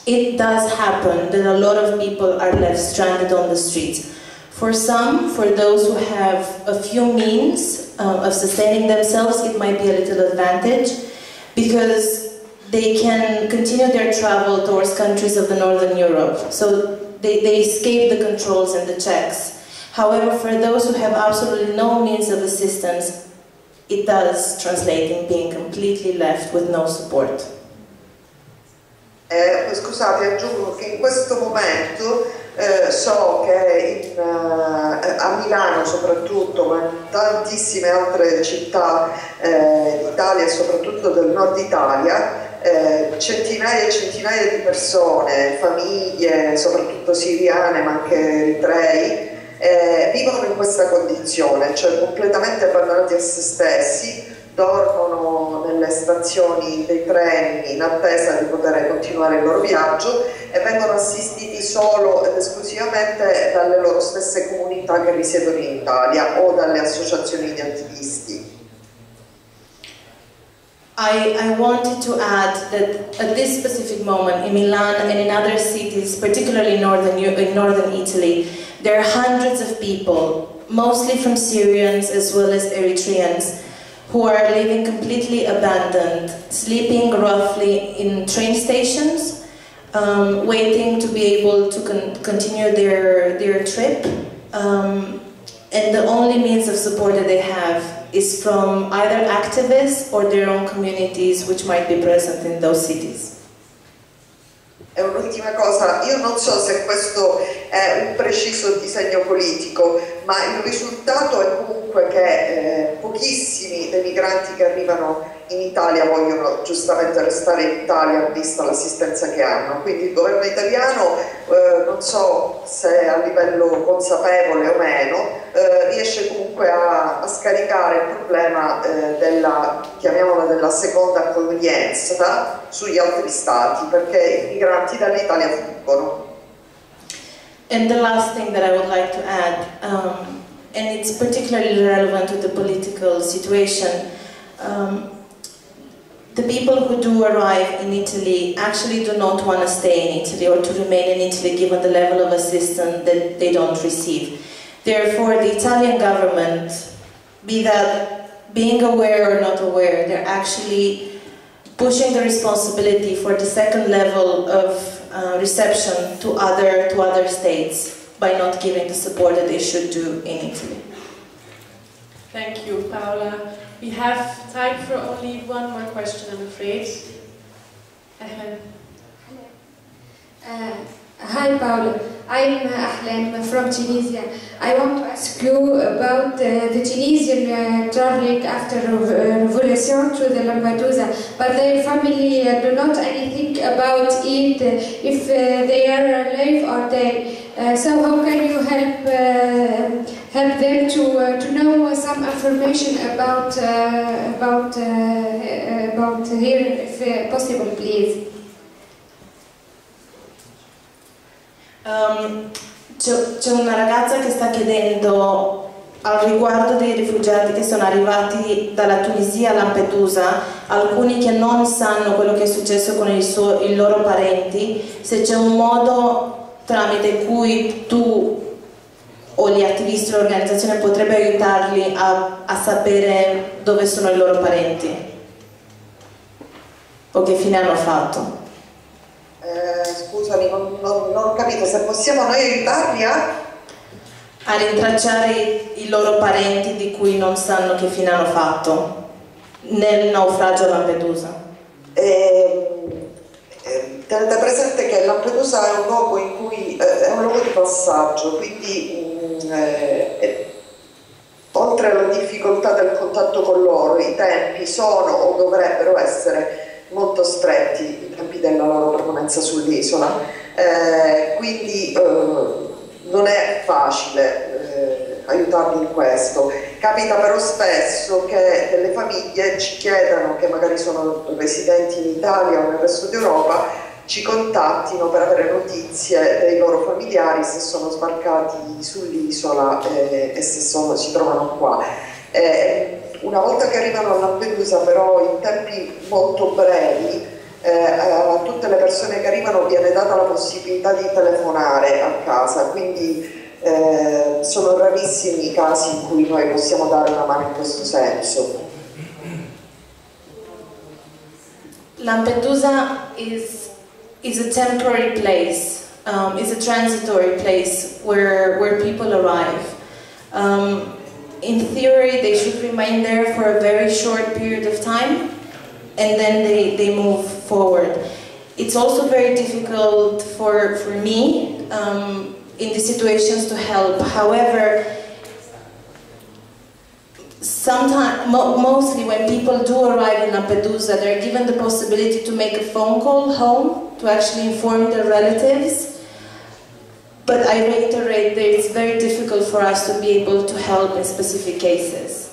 it does happen that a lot of people are left stranded on the streets. For some, for those who have a few means of sustaining themselves, it might be a little advantage because they can continue their travel towards countries of the Northern Europe. So they escape the controls and the checks. However, for those who have absolutely no means of assistance, it does translate in being completely left with no support. Scusate, aggiungo che in questo momento so che a Milano soprattutto, ma in tantissime altre città d'Italia e soprattutto del nord Italia, centinaia e centinaia di persone, famiglie, soprattutto siriane ma anche eritrei, vivono in questa condizione, cioè completamente abbandonati a se stessi, dormono nelle stazioni dei treni in attesa di poter continuare il loro viaggio e vengono assistiti solo ed esclusivamente dalle loro stesse comunità che risiedono in Italia o dalle associazioni di attivisti. I wanted to add that at this specific moment in Milan and in other cities, particularly in northern Italy, there are hundreds of people, mostly from Syrians as well as Eritreans, who are living completely abandoned, sleeping roughly in train stations, waiting to be able to continue their trip. And the only means of support that they have is from either activists or their own communities which might be present in those cities. E un'ultima cosa, io non so se questo è un preciso disegno politico, ma il risultato è comunque che pochissimi dei migranti che arrivano in Italia vogliono giustamente restare in Italia vista l'assistenza che hanno, quindi il governo italiano, non so se a livello consapevole o meno, riesce comunque a scaricare il problema chiamiamola della seconda accoglienza sugli altri stati, perché i migranti dall'Italia fuggono. And the last thing that I would like to add, and it's particularly relevant to the political situation, the people who do arrive in Italy actually do not want to stay in Italy or to remain in Italy given the level of assistance that they don't receive. Therefore, the Italian government, be that being aware or not aware, they're actually pushing the responsibility for the second level of reception to other states by not giving the support that they should do in Italy. Thank you, Paola. We have time for only one more question, I'm afraid. Hi, Paola. I'm Ahlam from Tunisia. I want to ask you about the Tunisian traveling after revolution to the Lampedusa, but their family do not anything about it, if they are alive or dead. So how can you help them to know some information about here, if possible, please? C'è una ragazza che sta chiedendo al riguardo dei rifugiati che sono arrivati dalla Tunisia a Lampedusa, alcuni che non sanno quello che è successo con i loro parenti, se c'è un modo tramite cui tu o gli attivisti o l'organizzazione potrebbe aiutarli a sapere dove sono i loro parenti o che fine hanno fatto. Scusami, non ho capito, se possiamo noi aiutarli a rintracciare i loro parenti di cui non sanno che fine hanno fatto nel naufragio a Lampedusa. Tenete presente che Lampedusa è un luogo in cui è un luogo di passaggio, quindi oltre alla difficoltà del contatto con loro, i tempi sono o dovrebbero essere molto stretti, i tempi della loro permanenza sull'isola, quindi non è facile aiutarli in questo. Capita però spesso che delle famiglie ci chiedano, che magari sono residenti in Italia o nel resto d'Europa, ci contattino per avere notizie dei loro familiari se sono sbarcati sull'isola e se si trovano qua. Una volta che arrivano a Lampedusa, però, in tempi molto brevi, a tutte le persone che arrivano viene data la possibilità di telefonare a casa, quindi sono rarissimi i casi in cui noi possiamo dare una mano in questo senso. Lampedusa is a temporary place, is a transitory place where people arrive. In theory, they should remain there for a very short period of time, and then they move forward. It's also very difficult for me in these situations to help. However, sometimes, mostly when people do arrive in Lampedusa, they're given the possibility to make a phone call home to actually inform their relatives. But I reiterate that it's very difficult for us to be able to help in specific cases.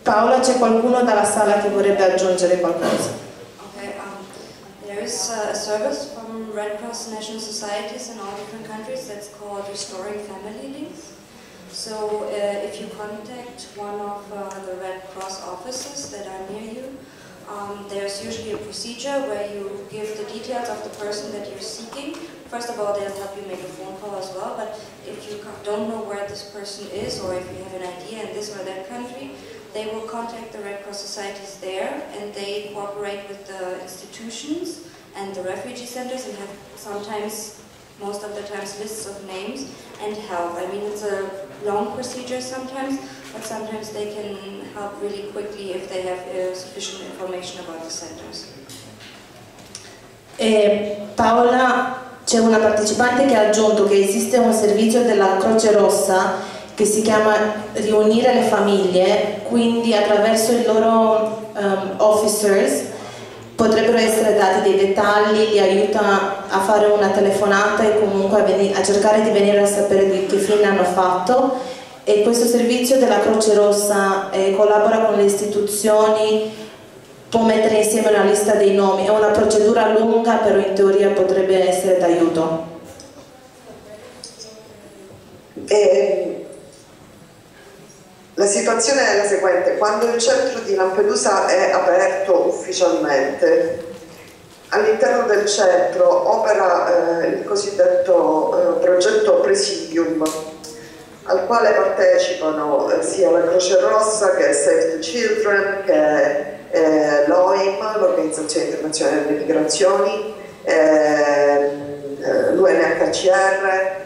Paola, c'è qualcuno dalla sala che vorrebbe aggiungere qualcosa? Okay, there is a service from Red Cross national societies in all different countries that's called Restoring Family Links. So if you contact one of the Red Cross offices that are near you, there's usually a procedure where you give the details of the person that you're seeking. First of all, they'll help you make a phone call as well, but if you don't know where this person is, or if you have an idea in this or that country, they will contact the Red Cross societies there, and they cooperate with the institutions and the refugee centers and have sometimes, most of the times, lists of names and help. I mean, it's a long procedure sometimes, but sometimes they can help really quickly if they have sufficient information about the centers. Paola, c'è una partecipante che ha aggiunto che esiste un servizio della Croce Rossa che si chiama Riunire le famiglie, quindi attraverso i loro officers potrebbero essere dati dei dettagli, li aiuta a fare una telefonata e comunque a cercare di venire a sapere di che fine hanno fatto. E questo servizio della Croce Rossa collabora con le istituzioni, può mettere insieme una lista dei nomi, è una procedura lunga, però in teoria potrebbe essere d'aiuto. La situazione è la seguente: quando il centro di Lampedusa è aperto ufficialmente, all'interno del centro opera il cosiddetto progetto Presidium, al quale partecipano sia la Croce Rossa che Save the Children, che l'OIM, l'Organizzazione Internazionale delle Migrazioni, l'UNHCR.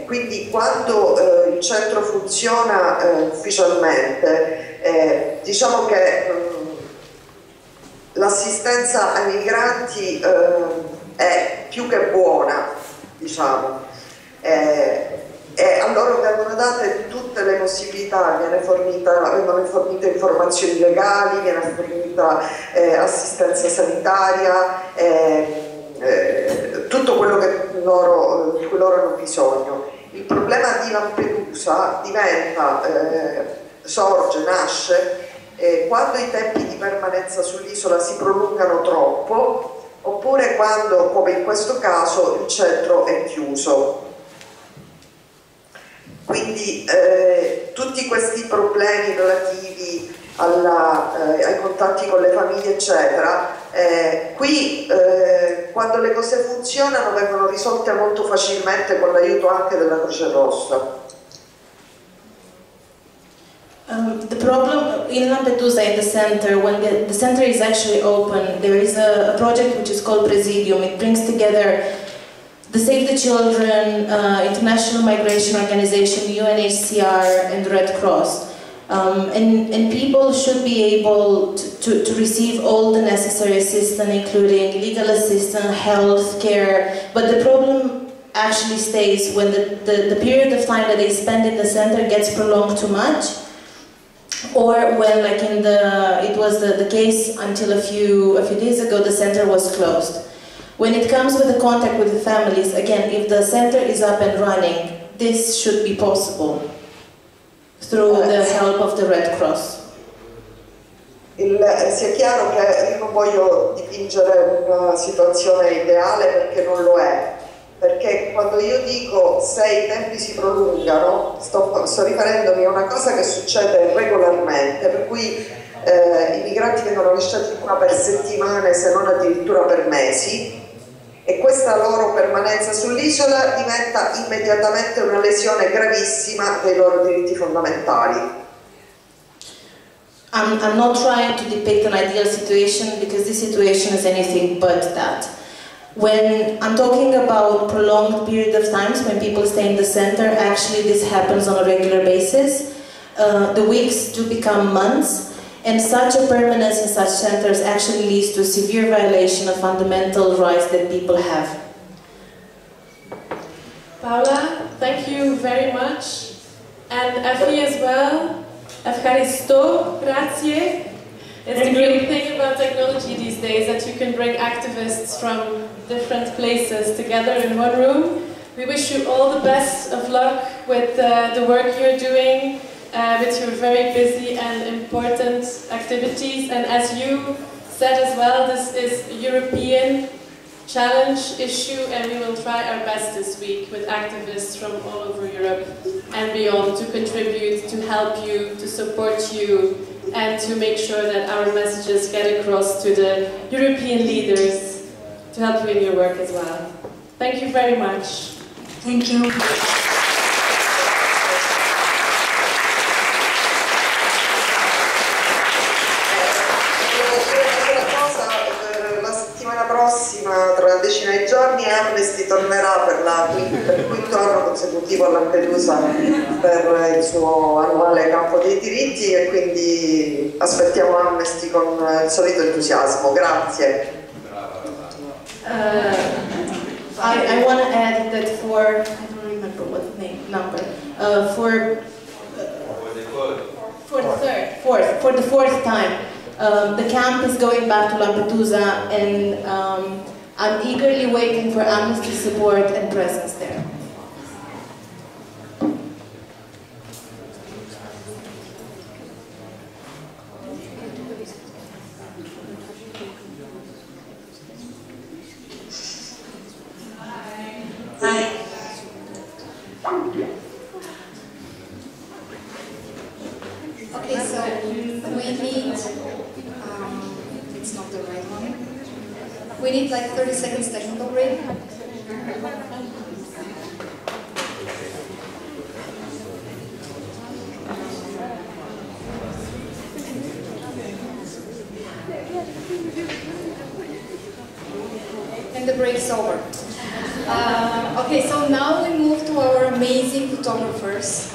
Quindi quando il centro funziona ufficialmente, diciamo che l'assistenza ai migranti è più che buona, diciamo. E a loro vengono date tutte le possibilità, vengono fornite informazioni legali, viene fornita assistenza sanitaria, tutto quello di cui loro hanno bisogno. Il problema di Lampedusa nasce quando i tempi di permanenza sull'isola si prolungano troppo, oppure quando, come in questo caso, il centro è chiuso. Quindi tutti questi problemi relativi ai contatti con le famiglie eccetera, qui quando le cose funzionano vengono risolte molto facilmente con l'aiuto anche della Croce Rossa. The problem in Lampedusa, in the center, when the center is actually open, there is a project which is called Presidium. It brings together the Save the Children, International Migration Organization, UNHCR, and the Red Cross. And people should be able to receive all the necessary assistance, including legal assistance, health care. But the problem actually stays when the period of time that they spend in the center gets prolonged too much, or when, like it was the case until a few days ago, the center was closed. When it comes with the contact with the families, again, if the center is up and running, this should be possible through the help of the Red Cross. Sia chiaro che io non voglio dipingere una situazione ideale perché non lo è, perché quando io dico se i tempi si prolungano sto riferendomi a una cosa che succede regolarmente, per cui i migranti vengono lasciati qua per settimane, se non addirittura per mesi, e questa loro permanenza sull'isola diventa immediatamente una lesione gravissima dei loro diritti fondamentali. I'm not trying to depict an ideal situation, because this situation is anything but that. When I'm talking about prolonged period of times when people stay in the center, actually this happens on a regular basis. The weeks do become months, and such a permanence in such centers actually leads to a severe violation of fundamental rights that people have. Paula, thank you very much. And Effie as well. Evcharisto, grazie. It's the great thing about technology these days, that you can bring activists from different places together in one room. We wish you all the best of luck with the work you're doing, with your very busy and important activities. And as you said as well, this is a European challenge issue, and we will try our best this week with activists from all over Europe and beyond to contribute, to help you, to support you, and to make sure that our messages get across to the European leaders to help you in your work as well. Thank you very much. Thank you. Prossima, tra una decina di giorni, Amnesti tornerà per il quinto anno consecutivo a Lampedusa per il suo annuale campo dei diritti, e quindi aspettiamo Amnesti con il solito entusiasmo. Grazie. I want to add that for, I don't remember what number, for the fourth time, the camp is going back to Lampedusa, and I'm eagerly waiting for Amnesty's support and presence there. Okay, so we need, it's not the right one. We need like 30 seconds technical break. And the break's over. Okay, so now we move to our amazing photographers.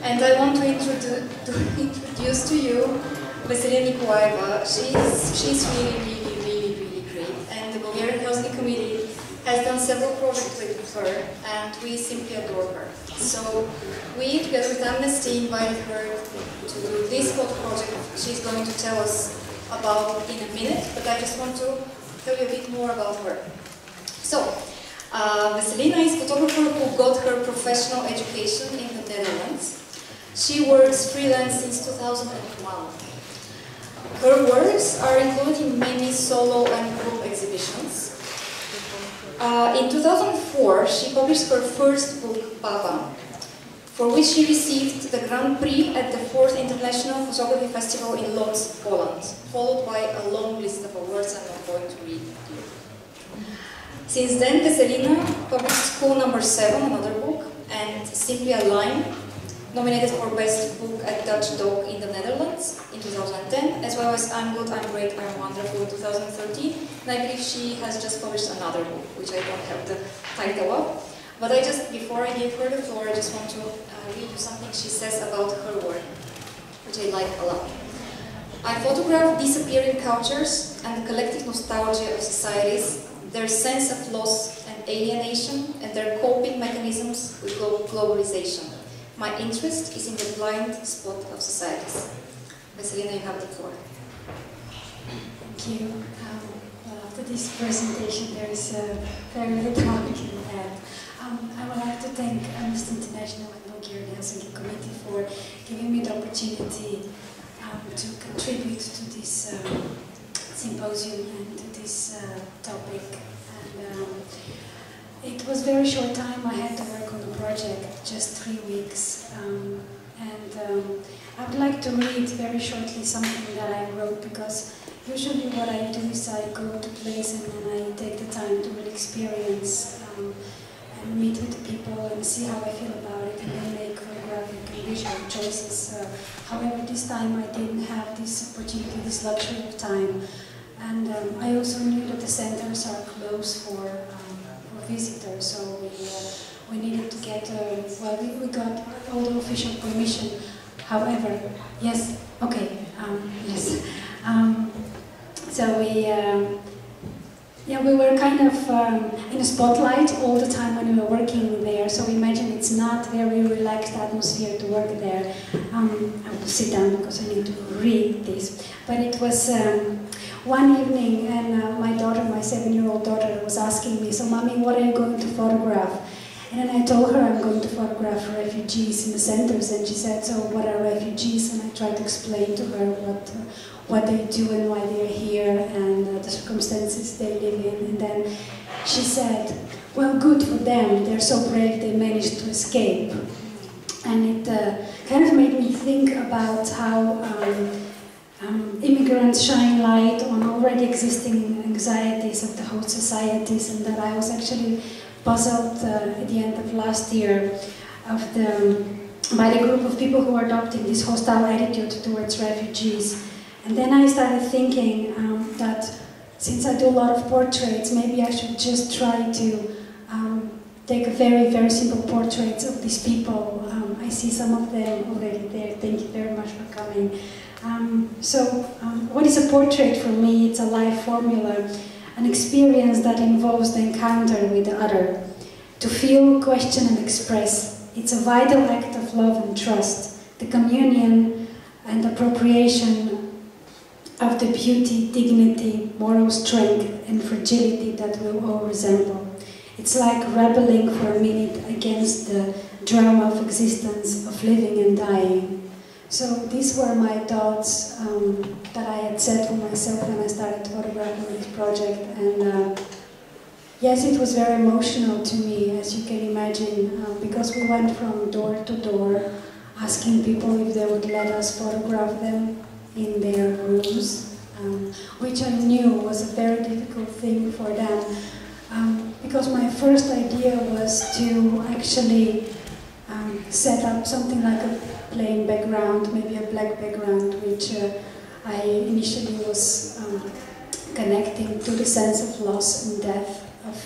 And I want to introduce to you Vessela Nikolaeva. She's really great. And the Bulgarian Hellsinki Committee has done several projects with her, and we simply adore her. So we, together with Amnesty, invited her to do this photo project she's going to tell us about in a minute, but I just want to tell you a bit more about her. So, Veselina is a photographer who got her professional education in the Netherlands. She works freelance since 2001. Her works are included in many solo and group exhibitions. In 2004, she published her first book, Baba, for which she received the Grand Prix at the 4th International Photography Festival in Lodz, Poland, followed by a long list of awards I'm not going to read here. Since then, Veselina published School Number 7, another book, and Simply a Line, nominated for Best Book at Dutch Dog in the Netherlands in 2010, as well as I'm Good, I'm Great, I'm Wonderful in 2013. And I believe she has just published another book, which I don't have the title of. But before I give her the floor, I just want to read you something she says about her work, which I like a lot. I photograph disappearing cultures and the collective nostalgia of societies, their sense of loss and alienation, and their coping mechanisms with globalization. My interest is in the blind spot of societies. Veselina, you have the floor. Thank you. after this presentation, there is very little I can add. I would like to thank Amnesti International and Български Helsingski Committee for giving me the opportunity to contribute to this symposium and to this topic. And it was very short time. I had to work on the project, just 3 weeks. I would like to read very shortly something that I wrote, because usually what I do is I go to place and then I take the time to really experience and meet with the people and see how I feel about it, and then make photographic and visual choices. However, this time I didn't have this opportunity, this luxury of time. And I also knew that the centers are closed for visitors, so we needed to get, well, we got all the official permission. However, yes, okay, yes. So we were kind of in a spotlight all the time when we were working there. So imagine it's not very relaxed atmosphere to work there. I have to sit down because I need to read this. But it was one evening, and my daughter, my 7-year-old daughter, was asking me, "So, Mommy, what are you going to photograph?" And then I told her I'm going to photograph refugees in the centers, and she said, "So what are refugees?" And I tried to explain to her what they do and why they're here and the circumstances they live in. And then she said, "Well, good for them, they're so brave they managed to escape." And it kind of made me think about how immigrants shine light on already existing anxieties of the host societies, and that I was actually puzzled at the end of last year by the group of people who are adopting this hostile attitude towards refugees. And then I started thinking that since I do a lot of portraits, maybe I should just try to take a very, very simple portraits of these people. I see some of them already there. Thank you very much for coming. What is a portrait for me? It's a life formula, an experience that involves the encounter with the other. To feel, question and express. It's a vital act of love and trust, the communion and appropriation of the beauty, dignity, moral strength and fragility that we all resemble. It's like rebelling for a minute against the drama of existence, of living and dying. So these were my thoughts that I had set for myself when I started photographing this project. And yes, it was very emotional to me, as you can imagine, because we went from door to door asking people if they would let us photograph them in their rooms, which I knew was a very difficult thing for them, because my first idea was to actually set up something like a plain background, maybe a black background, which I initially was connecting to the sense of loss and death of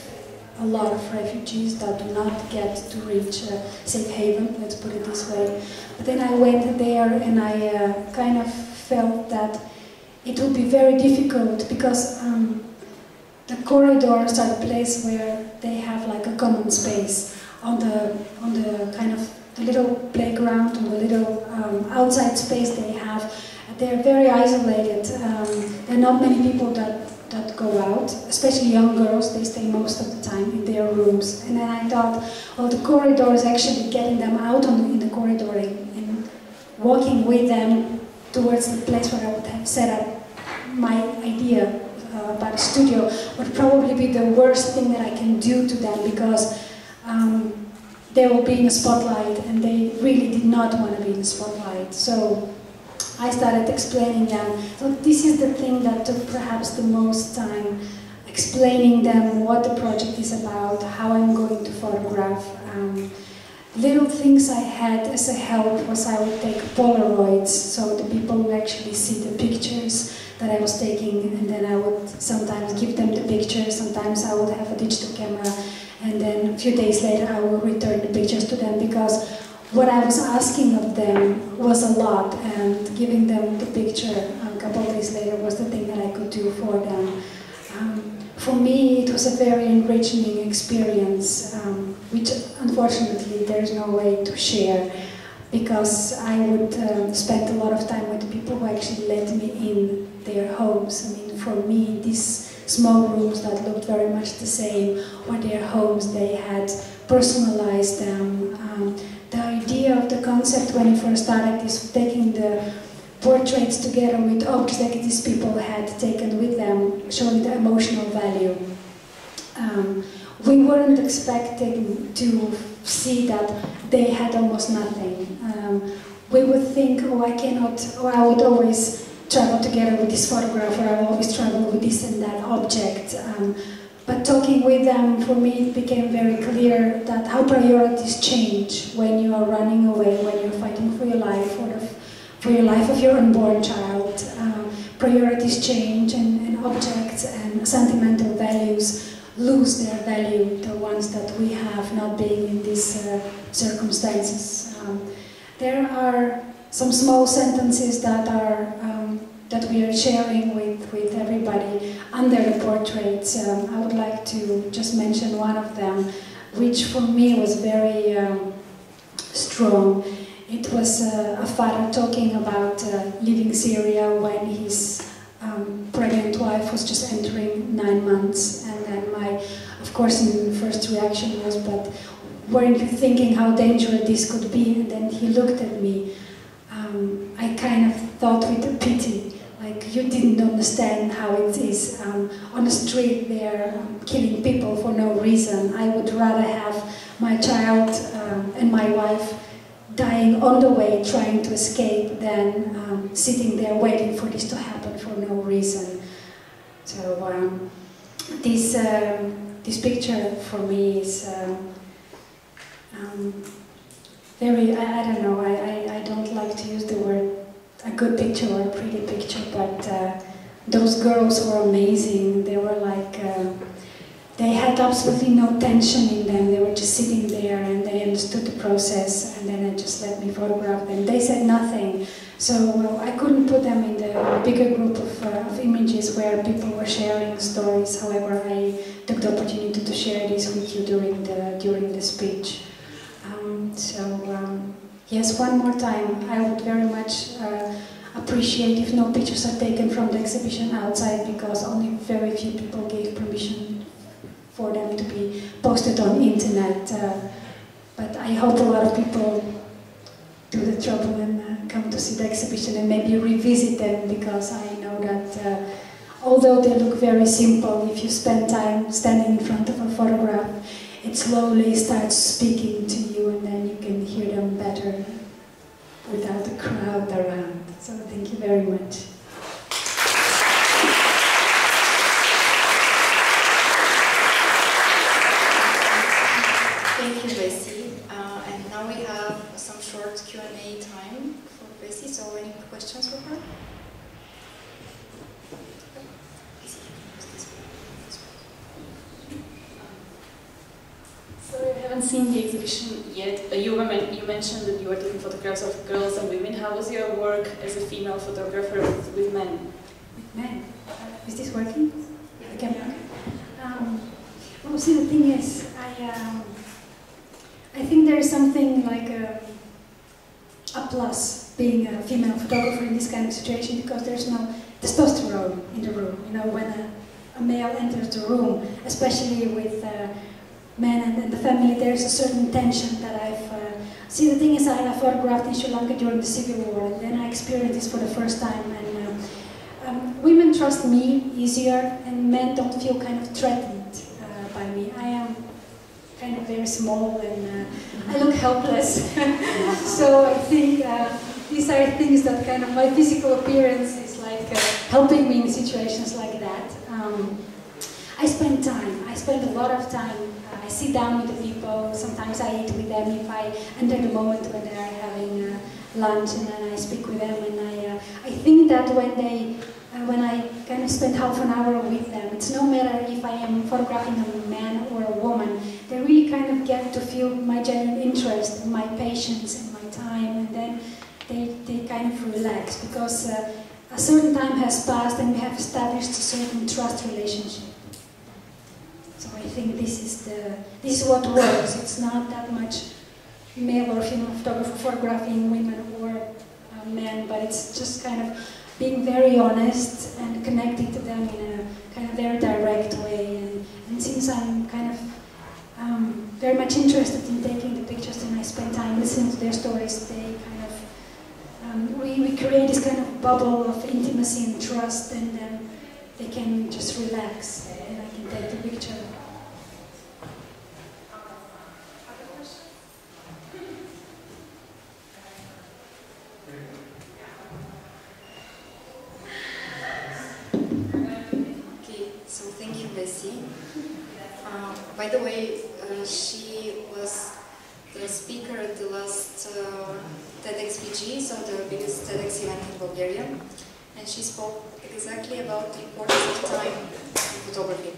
a lot of refugees that do not get to reach safe haven, let's put it this way. But then I went there and I kind of felt that it would be very difficult, because the corridors are the place where they have like a common space on the kind of the little playground, or the little outside space they have. They're very isolated. There are not many people that go out, especially young girls. They stay most of the time in their rooms. And then I thought, well, the corridor is actually getting them out in the corridor and walking with them towards the place where I would have set up my idea about a studio would probably be the worst thing that I can do to them, because they will be in the spotlight and they really did not want to be in the spotlight. So I started explaining them. So this is the thing that took perhaps the most time, explaining them what the project is about, how I'm going to photograph. Little things I had as a help was I would take Polaroids, so the people would actually see the pictures that I was taking, and then I would sometimes give them the pictures, sometimes I would have a digital camera, and then a few days later I will return the pictures to them, because what I was asking of them was a lot, and giving them the picture a couple of days later was the thing that I could do for them. For me, it was a very enriching experience, which unfortunately there's no way to share, because I would spend a lot of time with the people who actually let me in their homes. I mean, for me, this small rooms that looked very much the same, or their homes, they had personalized them. The idea of the concept when it first started is taking the portraits together with objects that these people had taken with them, showing the emotional value. We weren't expecting to see that they had almost nothing. We would think, oh, I cannot, or I would always travel together with this photographer, I always travel with this and that object. But talking with them, for me, it became very clear that how priorities change when you are running away, when you're fighting for your life, or for your life of your unborn child. Priorities change, and objects and sentimental values lose their value, the ones that we have not being in these circumstances. There are some small sentences that are that we are sharing with everybody under the portraits. I would like to just mention one of them, which for me was very strong. It was a father talking about leaving Syria when his pregnant wife was just entering 9 months, and then my, of course, first reaction was, but weren't you thinking how dangerous this could be? And then he looked at me. I kind of thought with a pity, like you didn't understand how it is. On the street they're killing people for no reason. I would rather have my child and my wife dying on the way trying to escape than sitting there waiting for this to happen for no reason. So this picture for me is very, I don't know, I don't like to use the word a good picture or a pretty picture, but those girls were amazing. They were like, they had absolutely no tension in them. They were just sitting there and they understood the process, and then they just let me photograph them. They said nothing, so I couldn't put them in the bigger group of images where people were sharing stories. However, I took the opportunity to share this with you during the speech. Yes, one more time, I would very much appreciate if no pictures are taken from the exhibition outside, because only very few people gave permission for them to be posted on internet. But I hope a lot of people do the trouble and come to see the exhibition and maybe revisit them, because I know that although they look very simple, if you spend time standing in front of a photograph, it slowly starts speaking to you, and then you can hear them better without a crowd around. So thank you very much. Thank you, Bessie. And now we have some short Q&A time for Bessie. So any questions for her? So I haven't seen the exhibition yet. You mentioned that you were taking photographs of girls and women. How was your work as a female photographer with men? With men? Is this working? Yeah. Okay. Well, see, the thing is, I think there is something like a plus being a female photographer in this kind of situation, because there's no testosterone in the room. You know, when a male enters the room, especially with men and the family, there's a certain tension that I've... See, the thing is, I photographed in Sri Lanka during the Civil War, and then I experienced this for the first time, and women trust me easier, and men don't feel kind of threatened by me. I am kind of very small, and I look helpless, so I think these are things that kind of, my physical appearance is like helping me in situations like that. I spend a lot of time. I sit down with the people, sometimes I eat with them if I enter the moment when they are having lunch, and then I speak with them, and I think that when I kind of spend half an hour with them, it's no matter if I am photographing a man or a woman, they really kind of get to feel my genuine interest and my patience and my time, and then they kind of relax, because a certain time has passed and we have established a certain trust relationship. So I think this is what works. It's not that much male or female photographer photographing women or men, but it's just kind of being very honest and connecting to them in a kind of very direct way. And since I'm kind of very much interested in taking the pictures and I spend time listening to their stories, they kind of, we create this kind of bubble of intimacy and trust, and then they can just relax and I can take the picture. So thank you, Bessie. By the way, she was the speaker at the last TEDxBG, so the biggest TEDx event in Bulgaria, and she spoke exactly about the importance of time in photography.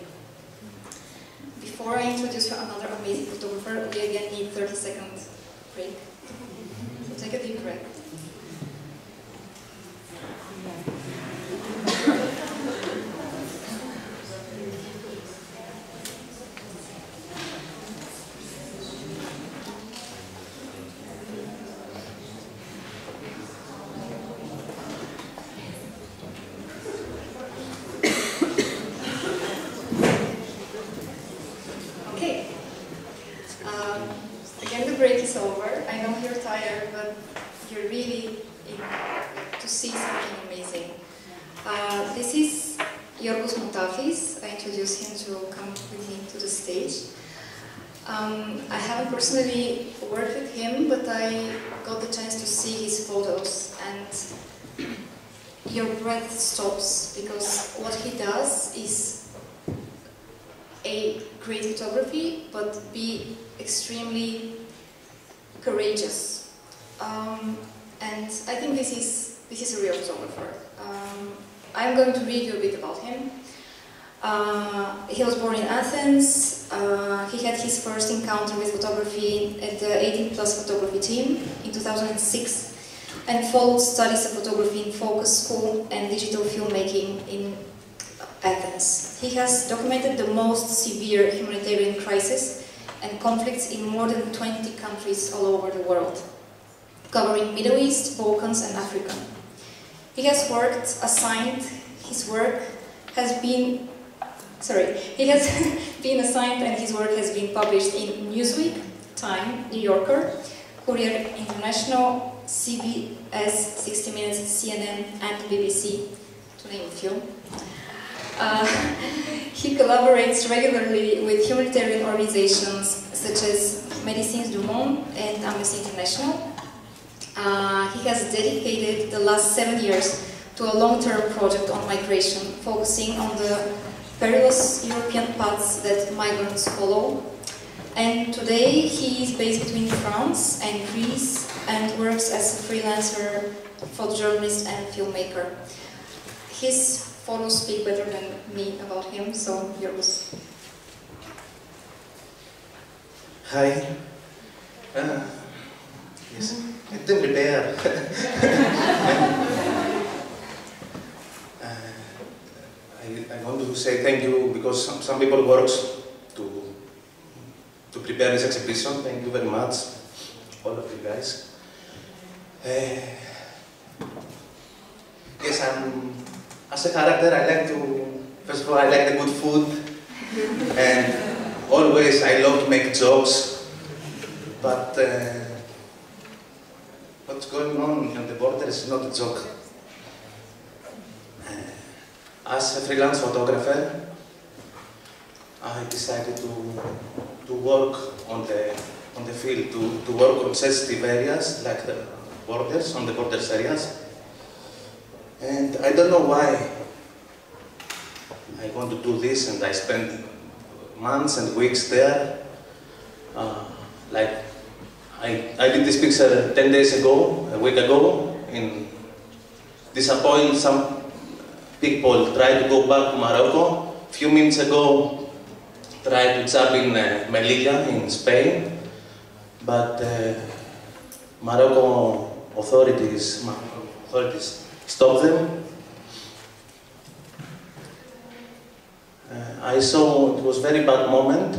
Before I introduce you another amazing photographer, we again need 30-second break. So take a deep breath. Again, the break is over. I know you're tired, but you're really in to see something amazing. This is Ghiorgos Mutafis. I introduced him to come with him to the stage. I haven't personally worked with him, but I got the chance to see his photos, and your breath stops, because what he does is A, great photography, but B, extremely courageous. And I think this is a real photographer. I'm going to read you a bit about him. He was born in Athens. He had his first encounter with photography at the 18+ photography team in 2006, and followed studies of photography in Focus School and digital filmmaking in Athens. He has documented the most severe humanitarian crisis and conflicts in more than 20 countries all over the world, covering Middle East, Balkans, and Africa. He has worked assigned, his work has been, he has been assigned and his work has been published in Newsweek, Time, New Yorker, Courier International, CBS, 60 Minutes, CNN, and BBC, to name a few. He collaborates regularly with humanitarian organizations such as Médecins du Monde and Amnesti International. He has dedicated the last 7 years to a long-term project on migration, focusing on the perilous European paths that migrants follow. And today he is based between France and Greece and works as a freelancer, photojournalist and filmmaker. His photos speak better than me about him, so Ghiorgos. Hi. Yes, I didn't prepare. I want to say thank you, because some people work to prepare this exhibition. Thank you very much, all of you guys. Yes, as a character, I like to, first of all, I like the good food, and always I love to make jokes, but what's going on the border is not a joke. As a freelance photographer, I decided to work on the field, to work on sensitive areas like the borders, on the borders areas. And I don't know why I want to do this, and I spent months and weeks there. Like I did this picture 10 days ago, a week ago, in disappoint some people tried to go back to Morocco. A few minutes ago, tried to jump in Melilla in Spain, but Morocco authorities stopped them. I saw it was a very bad moment,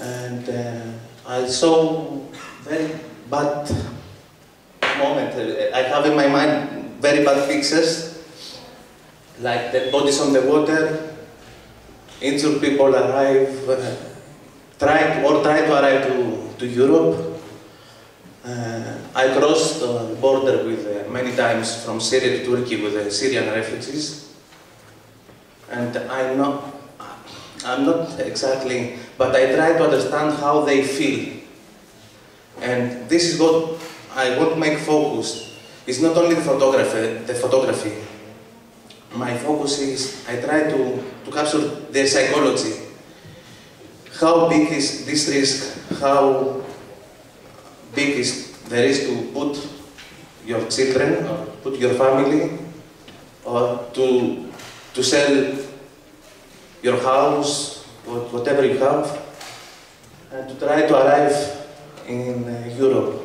and I saw very bad moment. I have in my mind very bad pictures, like dead bodies on the water, injured people arrive, try to arrive to Europe. I crossed the border with many times from Syria to Turkey with the Syrian refugees, and I'm not exactly, but I try to understand how they feel. And this is what I want to make focus. It's not only the photography. My focus is I try to capture their psychology. How big is this risk? How big is the risk to put your children or put your family, or to sell your house, or whatever you have, and to try to arrive in Europe.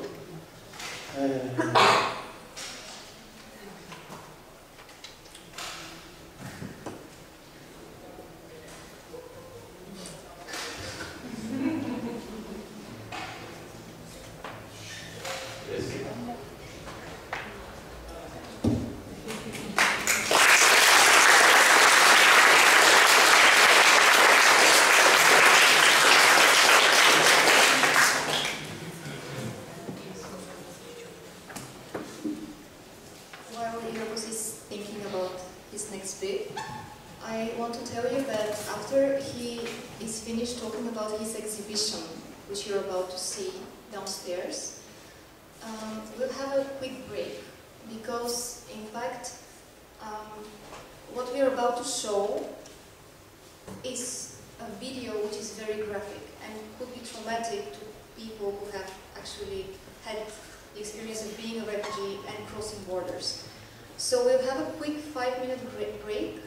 So we'll have a quick 5-minute break,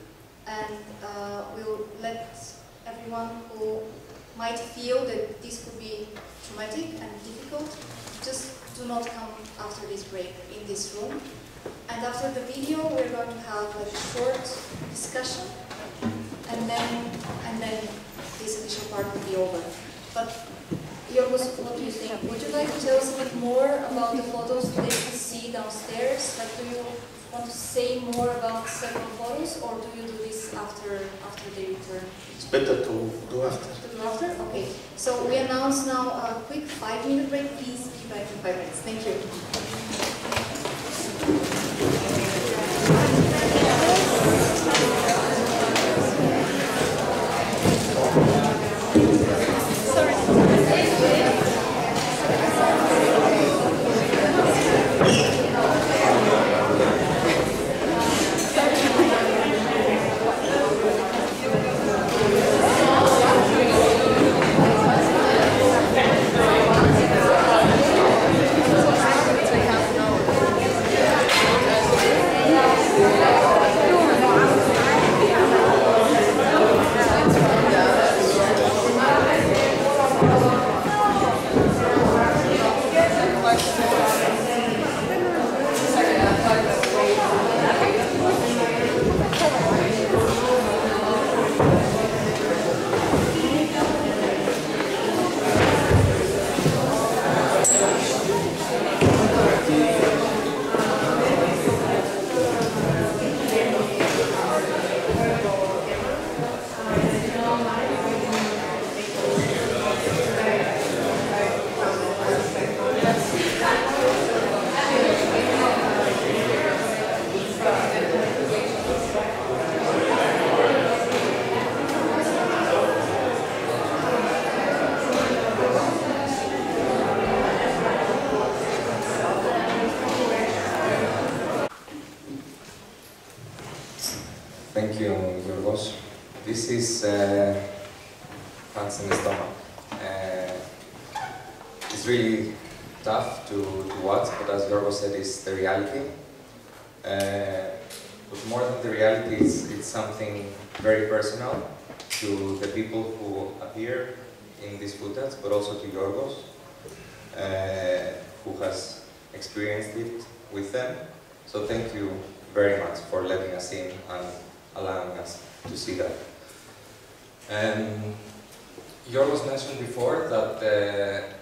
and we'll let everyone who might feel that this could be traumatic and difficult, just do not come after this break in this room. And after the video, we're going to have a short discussion, and then this official part will be over. But Ghiorgos, what do you think? Would you like to tell us a bit more about the photos they can see downstairs? Like, do you want to say more about several photos, or do you do this after they return? It's better to do after. To do after? Okay. So we announce now a quick 5-minute break. Please be back in 5 minutes. Thank you. Thank you, Ghiorgos. This is pants in the stomach. It's really tough to watch, but as Ghiorgos said, it's the reality. But more than the reality, it's something very personal to the people who appear in this footage, but also to Ghiorgos, who has experienced it with them. So thank you very much for letting us in and allowing us to see that. Ghiorgos mentioned before that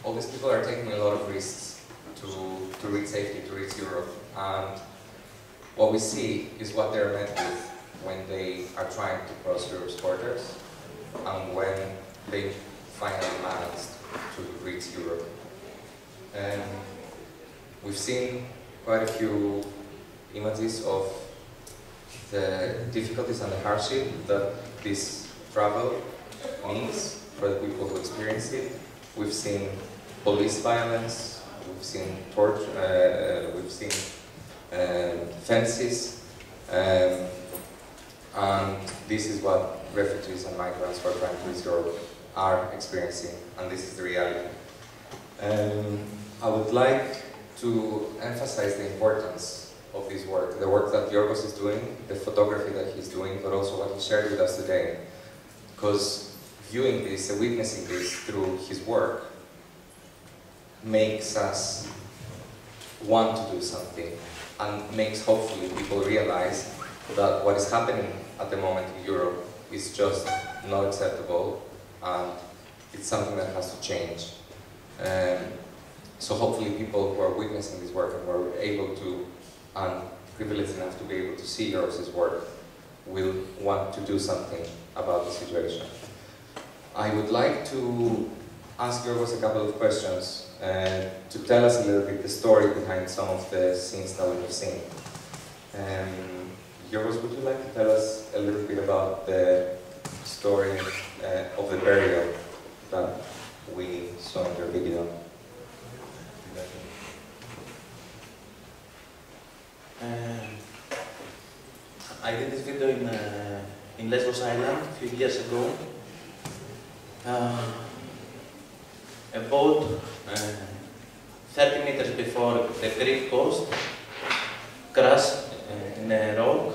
all these people are taking a lot of risks to reach safety, to reach Europe. And what we see is what they're met with when they are trying to cross Europe's borders and when they finally managed to reach Europe. We've seen quite a few images of the difficulties and the hardship that this travel means for the people who experience it. We've seen police violence, we've seen torture, we've seen fences, and this is what refugees and migrants who are trying to reach Europe are experiencing, and this is the reality. I would like to emphasize the importance of this work, the work that Ghiorgos is doing, the photography that he's doing, but also what he shared with us today. Because viewing this, witnessing this through his work, makes us want to do something and makes hopefully people realize that what is happening at the moment in Europe is just not acceptable and it's something that has to change. So hopefully people who are witnessing this work and who are able to, and privileged enough to be able to see Ghiorgos' work, will want to do something about the situation. I would like to ask Ghiorgos a couple of questions to tell us a little bit the story behind some of the scenes that we have seen. Ghiorgos, would you like to tell us a little bit about the story of the burial that we saw in your video? I did this video in Lesbos Island a few years ago. A boat 30 meters before the Greek coast crashed in a rock,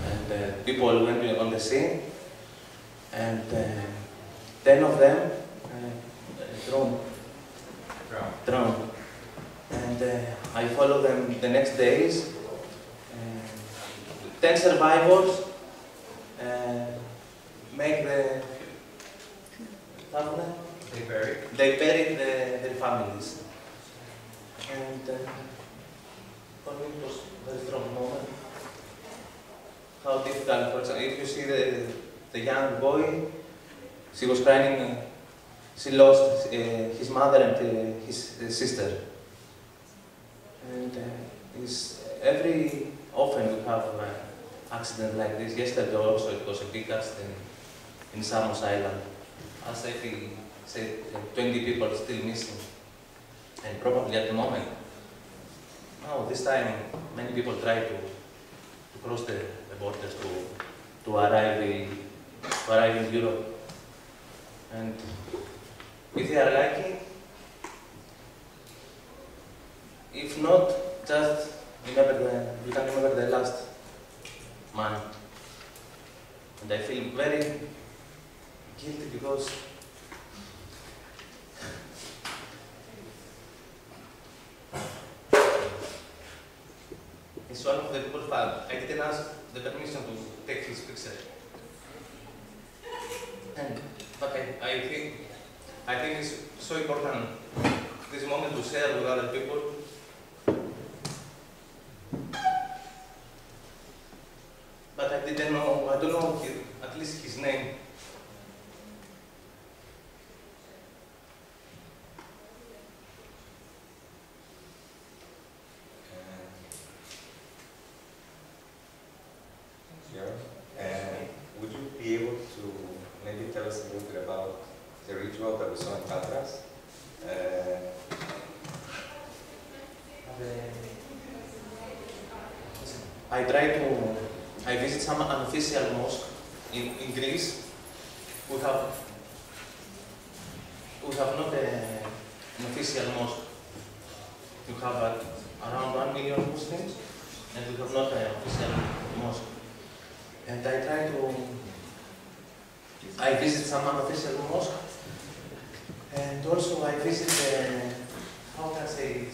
and people went on the sea, and 10 of them drowned. And I followed them the next days. 10 survivors make the... They buried their families. And for me it was a very strong moment. How difficult, for example, if you see the young boy, she was crying, she lost his mother and his sister. And often we have accident like this. Yesterday also it was a big accident in Samos Island. As I said, 20 people are still missing. And probably at the moment, this time many people try to cross the borders to arrive in Europe. And if they are lucky, if not, just you can remember the last man. And I feel very guilty because it's one of the people's fault. I didn't ask the permission to take his picture. But I think it's so important this moment to share with other people. But I don't know at least his name. Would you be able to maybe tell us a little bit about the ritual that we saw in Patras? I visit some unofficial mosque in Greece. We have not an official mosque. We have around 1 million Muslims, and we have not an official mosque. And I visit some unofficial mosque, and also I visit how can I say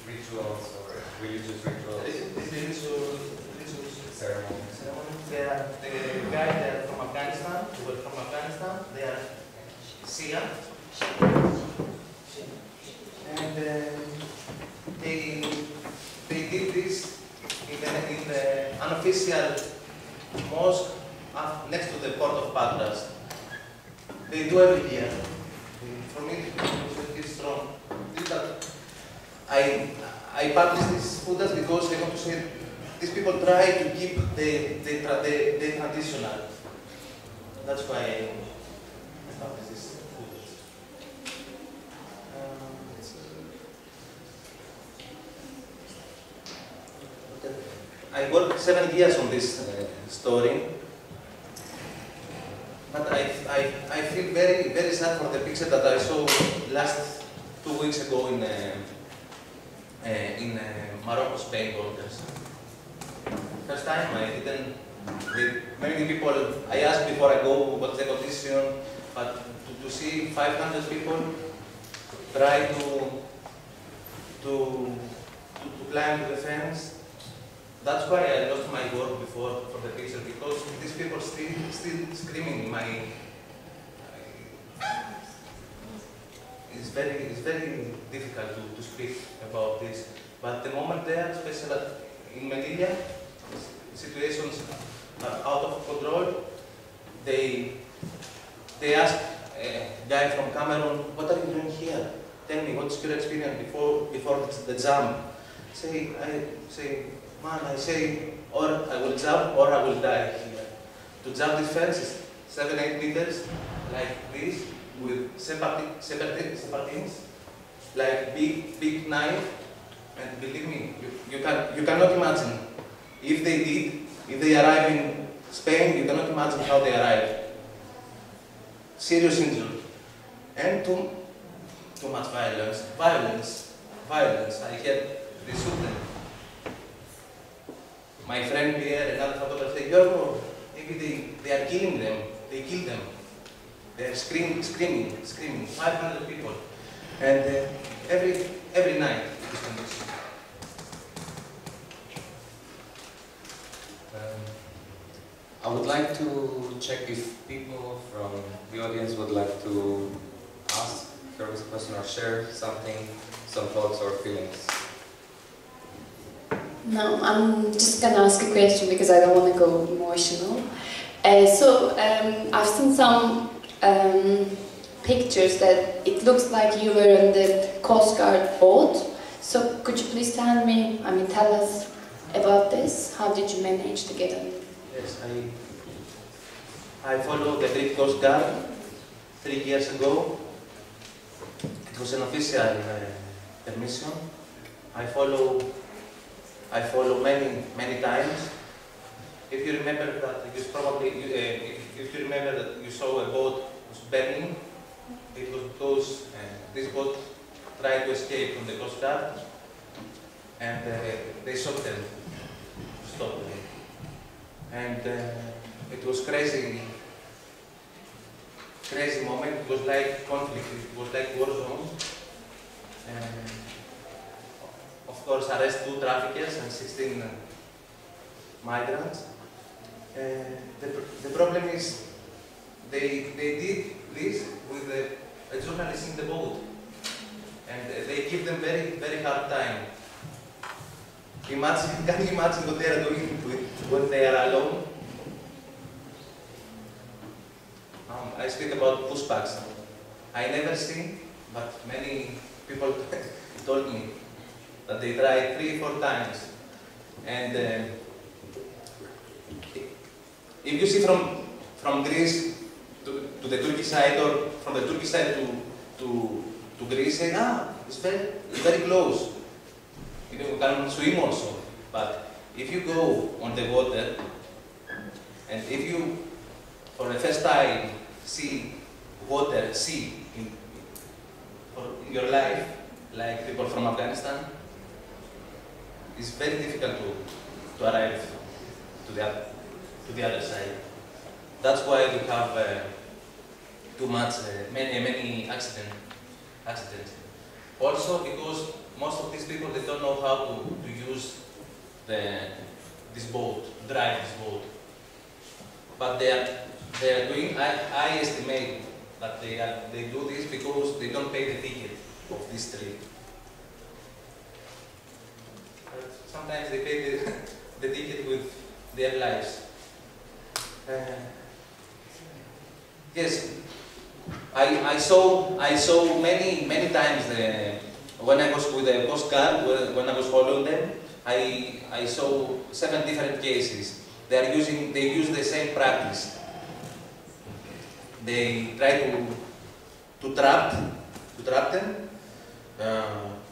rituals or religious rituals. Religious ceremonies. The guys they are from Afghanistan. They were from Afghanistan. They are Shia, and they unofficial mosque next to the port of Patras. They do every year. For me, it's strong. I publish these photos because I want to say these people try to keep the traditional. That's why I publish these photos. I worked 7 years on this story, but I feel very, very sad for the picture that I saw last 2 weeks ago in Morocco-Spain borders. First time I didn't, many people, I asked before I go what's the condition, but to see 500 people try to climb the fence, that's why I lost my work before for the picture, because these people still screaming in my. It's very difficult to speak about this. But the moment there, especially in Melilla, situations are out of control. They ask a guy from Cameroon, "What are you doing here? Tell me, what's your experience before the jump?" Man, I say, or I will jump or I will die here. To jump this fence is 7-8 meters, like this, with separatists, like big knife, and believe me, you cannot imagine. If they arrive in Spain, you cannot imagine how they arrive. Serious injury. And too much violence. I had they shoot them. My friend Pierre, another photographer, said, "Ghiorgos, maybe they are killing them. They kill them. They are screaming. 500 people, and every night this condition." I would like to check if people from the audience would like to ask Ghiorgos a question or share something, some thoughts or feelings. No, I'm just going to ask a question because I don't want to go emotional. I've seen some pictures that it looks like you were on the Coast Guard boat. So could you please tell us about this? How did you manage to get on? Yes, I followed the Greek Coast Guard 3 years ago. It was an official permission. I follow many times. If you remember that if you remember that you saw a boat was burning, it was because this boat tried to escape from the Coast Guard, and they shot them to stop them. And it was crazy moment. It was like conflict. It was like war zone. Of course, arrest 2 traffickers and 16 migrants. The problem is they did this with a journalist in the boat, and they give them very hard time. Can you imagine what they are doing when they are alone? I speak about pushbacks. I never see, but many people told me that they tried 3-4 times. And if you see from Greece to the Turkish side, or from the Turkish side to Greece, say, it's very close. You can swim also. But if you go on the water, and if you, for the first time, see in your life, like people from Afghanistan, it's very difficult to arrive to the other side. That's why we have many accidents. Also because most of these people, they don't know how to use this boat, drive this boat. But they are doing. I estimate that they do this because they don't pay the ticket of this trip. Sometimes they pay the ticket with their lives. Yes, I saw many times when I was with the Coast Guard, when I was following them, I saw 7 different cases. They use the same practice. They try to trap them.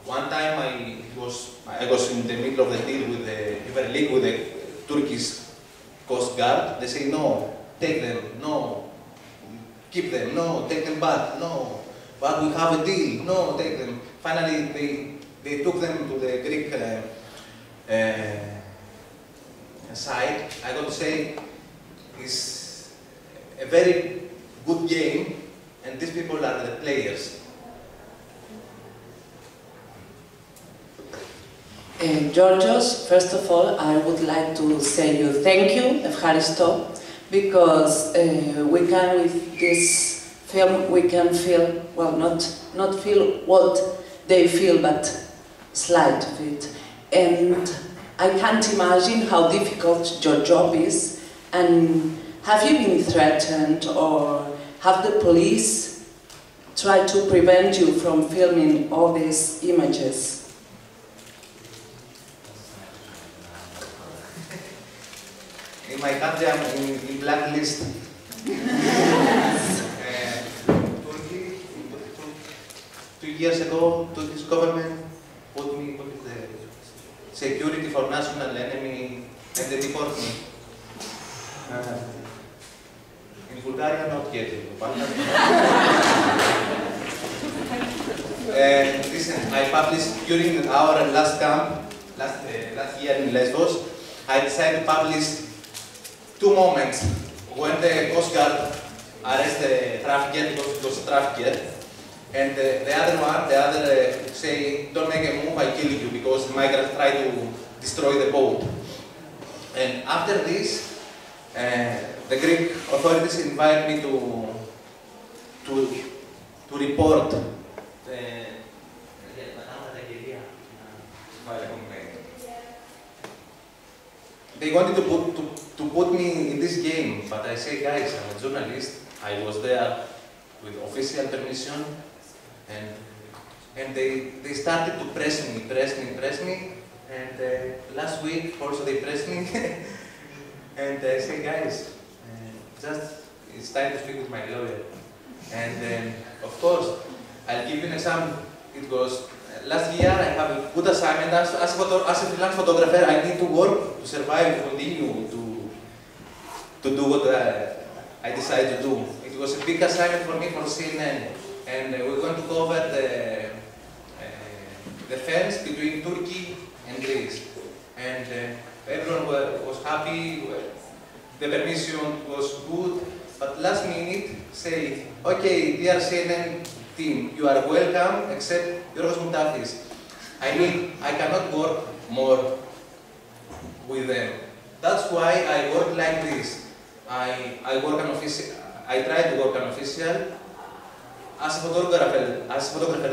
One time I was in the middle of the deal with the Turkish Coast Guard. They say no, take them, no, keep them, no, take them back, no, but we have a deal, no, take them. Finally, they took them to the Greek side. I got to say, it's a very good game, and these people are the players. Georgios, first of all, I would like to say you thank you, Evharisto, because we can, with this film, we can feel, well, not feel what they feel, but slight of it. And I can't imagine how difficult your job is. And have you been threatened, or have the police tried to prevent you from filming all these images? In my country, I'm in blacklist. Turkey, 2 years ago, Turkish government put me with the security for national enemy, and they deport me. In Bulgaria, not yet. Listen, I published during our last camp, last year in Lesbos, I decided to publish 2 moments when the Coast Guard arrested the trafficker because it was a trafficker, and the other say, don't make a move, I kill you, because the migrants try to destroy the boat. And after this, the Greek authorities invite me to report they wanted to put me in this game, but I say, guys, I'm a journalist. I was there with official permission, and they started to press me, and last week also they pressed me, and I say, guys, it's time to speak with my lawyer. And of course, I'll give you an example. It was last year. I have a good assignment as a freelance photographer. I need to work to survive, to continue to do what I decided to do. It was a big assignment for me for CNN, and we're going to cover the fence between Turkey and Greece. And everyone was happy. The permission was good, but last minute say, okay, dear CNN team, you are welcome, except Ghiorgos Mutafis. I mean, I cannot work more with them. That's why I work like this. I work unofficial. I try to work unofficial. As a photographer,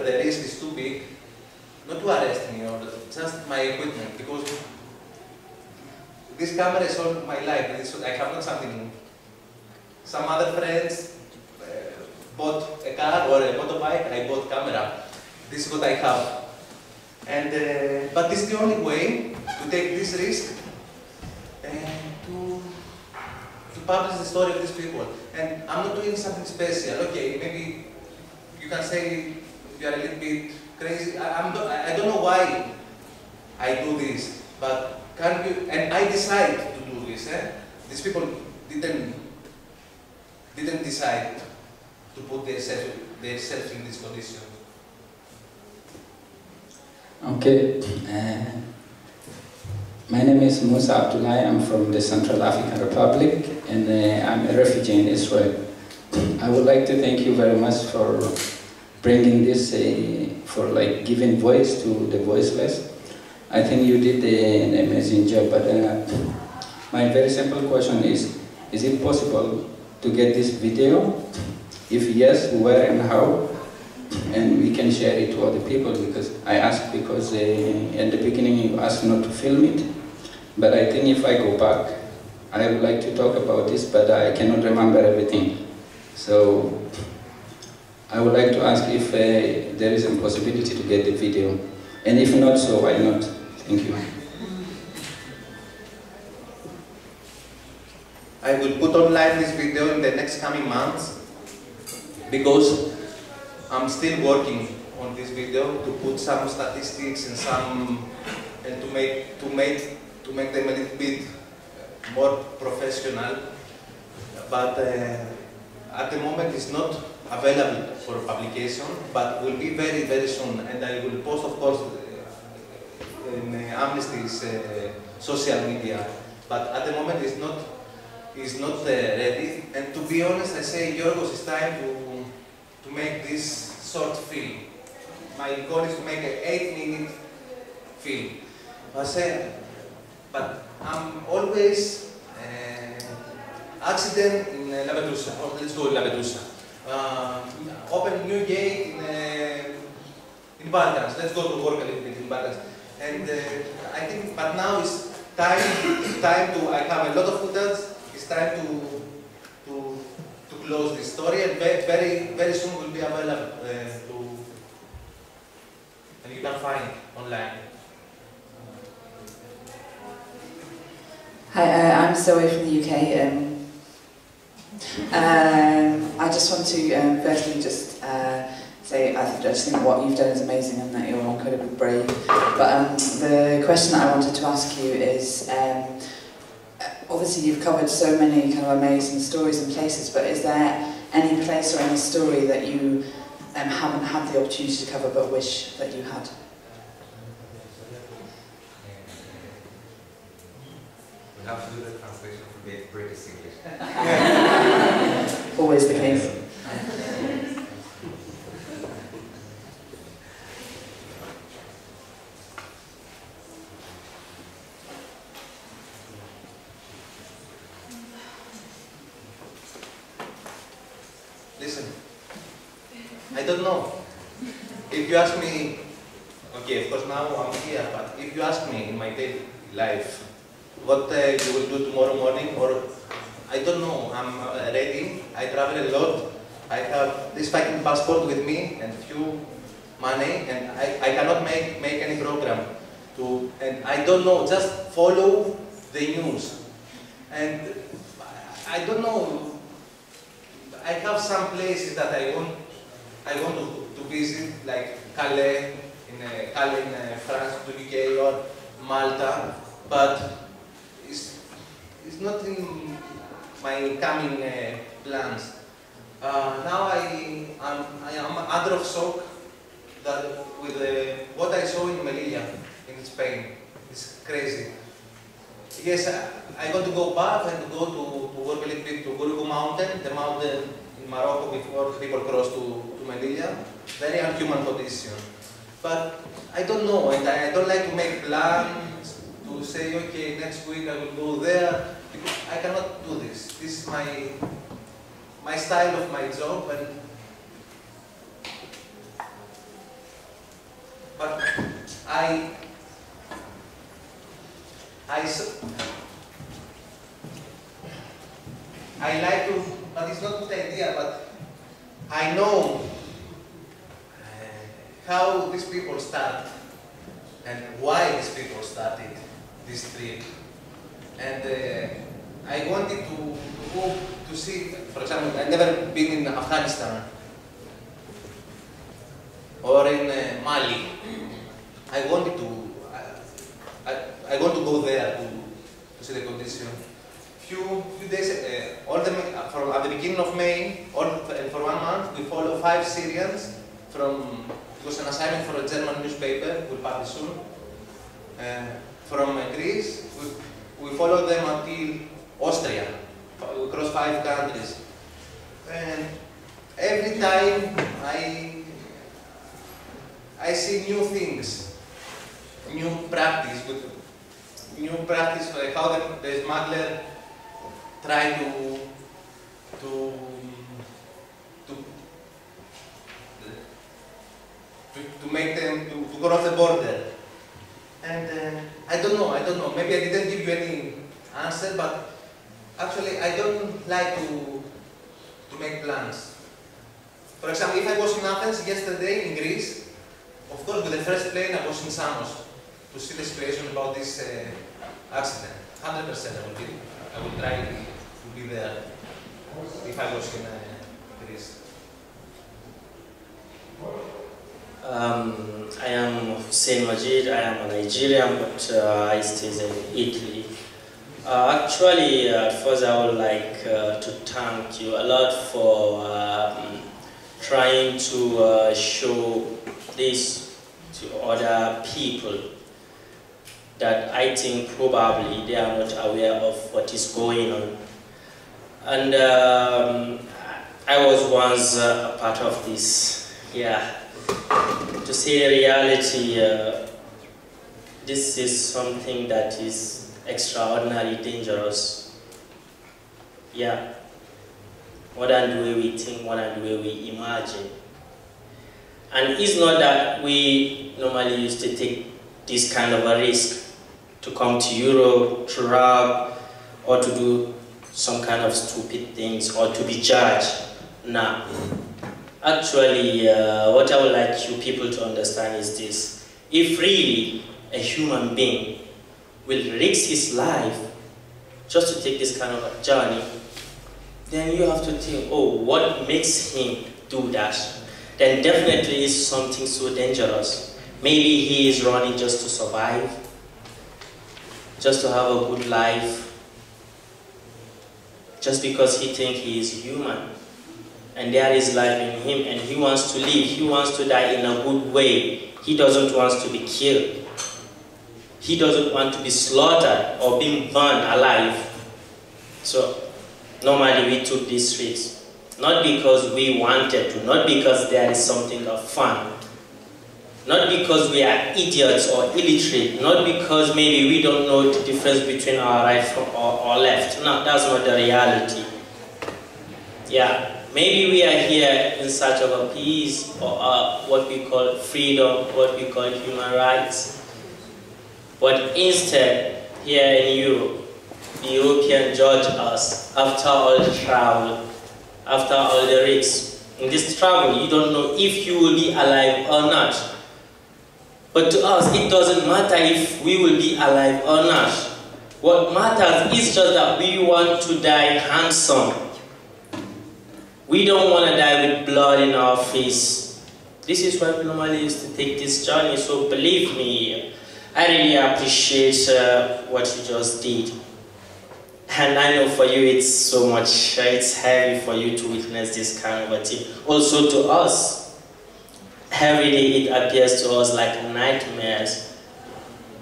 the risk is too big. Not to arrest me, or just my equipment, because this camera is all my life. I have not something. Some other friends bought a car or a motorbike. I bought camera. This is what I have. And but this is the only way to take this risk and to publish the story of these people. And I'm not doing something special. Okay, maybe you can say you are a little bit crazy. I don't know why I do this, but can you? And I decide to do this. These people didn't decide to put themselves in this condition. Okay. My name is Musa Abdullahi. I'm from the Central African Republic, and I'm a refugee in Israel. I would like to thank you very much for bringing this, for giving voice to the voiceless. I think you did an amazing job, but my very simple question is it possible to get this video? If yes, where and how? And we can share it to other people, because I asked because in the beginning you asked not to film it, but I think if I go back I would like to talk about this, but I cannot remember everything. So I would like to ask if there is a possibility to get the video. And if not, so why not? Thank you. I will put online this video in the next coming months because I'm still working on this video to put some statistics and to make them a little bit more professional. But at the moment it's not available for publication, but will be very, very soon. And I will post, of course, in Amnesty's social media. But at the moment it's not ready. And to be honest, I say, Ghiorgos, it's time to make this short film. My goal is to make an 8-minute film. But I'm always accident in Lampedusa, or let's go to Lampedusa. Open new gate in Balkans. Let's go to work a little bit in Balkans. And I think, but now it's time to. I have a lot of footage. It's time to close this story, and very soon will be available and you can find online. Hi, I'm Zoe from the UK. I just want to firstly just say I just think what you've done is amazing and that you're incredibly brave. But the question that I wanted to ask you is, obviously you've covered so many kind of amazing stories and places, but is there any place or any story that you haven't had the opportunity to cover but wish that you had? We have to do the translation for the British English. Always the case. Listen, I don't know. If you ask me, okay, of course now I'm here, but if you ask me in my daily life, what you will do tomorrow morning, or I don't know, I'm ready, I travel a lot, I have this fucking passport with me and few money, and I cannot make any program and I don't know, just follow the news. And I don't know, I have some places that I want to visit, like Calais in France, to UK, or Malta, but it's not in my coming plans. Now I am under of shock that with what I saw in Melilla, in Spain. It's crazy. Yes, I want to go back and to go to work a little bit to Gurgu mountain, the mountain in Morocco before people cross to Melilla. Very unhuman condition. But I don't know, and I don't like to make plans to say, okay, next week I will go there, because I cannot do this. This is my style of my job, but I like to, but it's not the idea, but I know how these people start and why these people started this trip. And I wanted to go to see, for example, I've never been in Afghanistan or in Mali. I want to go there to see the condition. Few days, from at the beginning of May, for 1 month, we follow 5 Syrians from. It was an assignment for a German newspaper. We'll publish soon. From Greece, we follow them until Austria. We cross 5 countries, and every time I see new things, new practice, like how the smuggler try to make them to cross the border. And I don't know, maybe I didn't give you any answer, but Actually, I don't like to make plans. For example, if I was in Athens yesterday in Greece, of course, with the first plane I was in Samos to see the situation about this accident. 100% I would try to be there if I was in Greece. I am Hussein Majid. I am a Nigerian, but I stay in Italy. Actually, at first I would like to thank you a lot for trying to show this to other people that I think probably they are not aware of what is going on. And I was once a part of this, yeah. To say the reality, this is something that is extraordinarily dangerous. Yeah. More than the way we think, more than the way we imagine. And it's not that we normally used to take this kind of a risk to come to Europe, to rob, or to do some kind of stupid things, or to be judged. Nah. Actually, what I would like you people to understand is this. If really a human being will risk his life just to take this kind of a journey, then you have to think, oh, what makes him do that? Then definitely it's something so dangerous. Maybe he is running just to survive, just to have a good life, just because he thinks he is human. And there is life in him, and he wants to live, he wants to die in a good way. He doesn't want to be killed. He doesn't want to be slaughtered or being burned alive. So, normally we took this risk. Not because we wanted to, not because there is something of fun. Not because we are idiots or illiterate, not because maybe we don't know the difference between our right or left. No, that's not the reality. Yeah. Maybe we are here in search of a peace, or what we call freedom, what we call human rights. But instead, here in Europe, the European judge us after all the travel, after all the risks. In this travel, you don't know if you will be alive or not. But to us, it doesn't matter if we will be alive or not. What matters is just that we want to die handsome. We don't want to die with blood in our face. This is why we normally used to take this journey, so believe me, I really appreciate what you just did. And I know for you it's so much, it's heavy for you to witness this kind of a thing. Also to us, every day it appears to us like nightmares.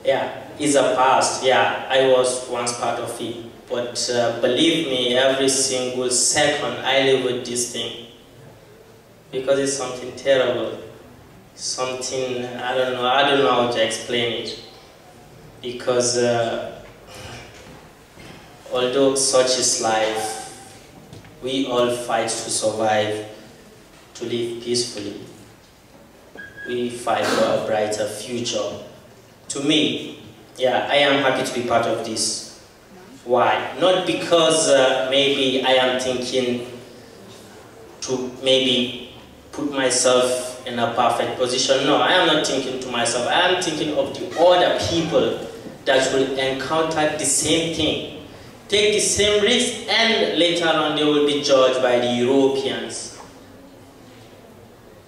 Yeah, it's a past, yeah, I was once part of it. But believe me, every single second I live with this thing. Because it's something terrible. Something, I don't know how to explain it. Because although such is life, we all fight to survive, to live peacefully. We fight for a brighter future. To me, yeah, I am happy to be part of this. Why? Not because maybe I am thinking to maybe put myself in a perfect position. No, I am not thinking to myself. I am thinking of the other people that will encounter the same thing, take the same risk, and later on they will be judged by the Europeans.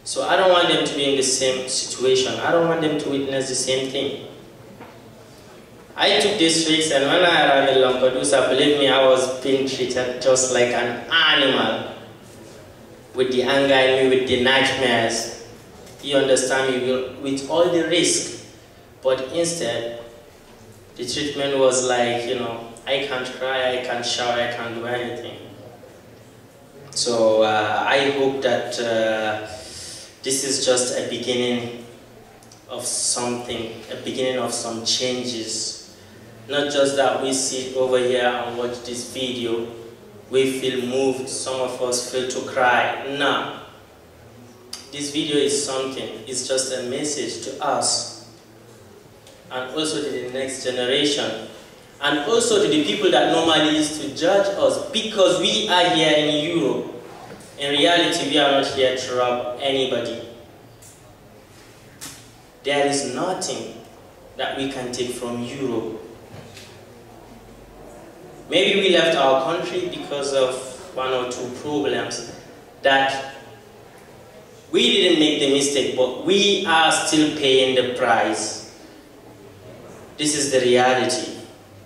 So I don't want them to be in the same situation. I don't want them to witness the same thing. I took this risk, and when I arrived in Lampedusa, believe me, I was being treated just like an animal. With the anger in me, with the nightmares. You understand me, with all the risk. But instead, the treatment was like, you know, I can't cry, I can't shout, I can't do anything. So I hope that this is just a beginning of something, a beginning of some changes. Not just that we sit over here and watch this video, we feel moved, some of us feel to cry. No. This video is something, it's just a message to us and also to the next generation. and also to the people that normally used to judge us, because we are here in Europe. In reality, we are not here to rob anybody. There is nothing that we can take from Europe. Maybe we left our country because of one or two problems that we didn't make the mistake, but we are still paying the price. This is the reality.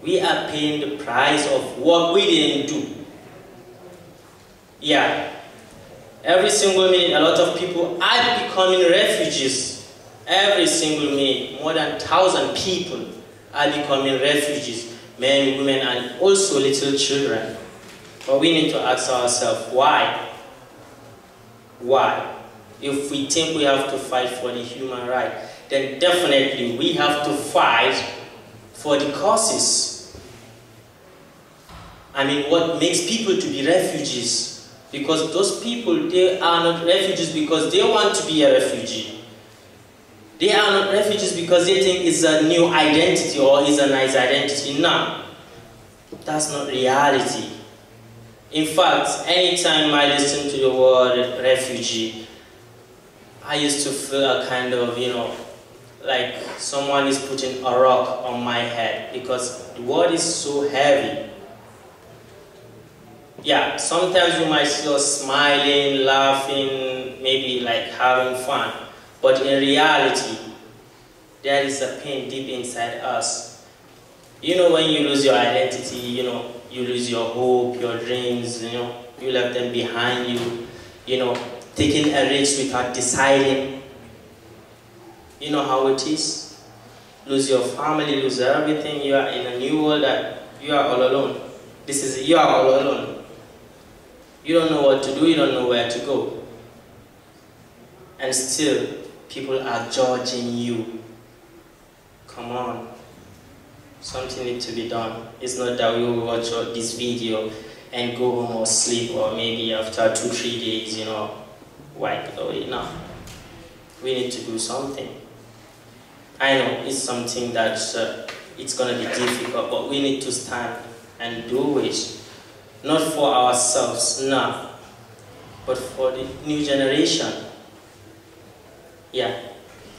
We are paying the price of what we didn't do. Yeah. Every single minute, a lot of people are becoming refugees. Every single minute, more than 1,000 people are becoming refugees. Men, women, and also little children. But we need to ask ourselves, why? Why? If we think we have to fight for the human right, then definitely we have to fight for the causes. I mean, what makes people to be refugees? Because those people, they are not refugees because they want to be a refugee. They are not refugees because they think it's a new identity or it's a nice identity. No, that's not reality. In fact, anytime I listen to the word refugee, I used to feel a kind of, like someone is putting a rock on my head because the word is so heavy. Yeah, sometimes you might see us smiling, laughing, maybe like having fun. But in reality, there is a pain deep inside us. When you lose your identity, you lose your hope, your dreams, you left them behind you, taking a risk without deciding. You know how it is. Lose your family, lose everything. You are in a new world that you are all alone. You are all alone. You don't know what to do, you don't know where to go. And still, people are judging you. Come on. Something needs to be done. It's not that we will watch this video and go home or sleep, or maybe after 2-3 days, wipe it away. No. We need to do something. I know it's something that it's going to be difficult, but we need to stand and do it. Not for ourselves, no, but for the new generation. Yeah.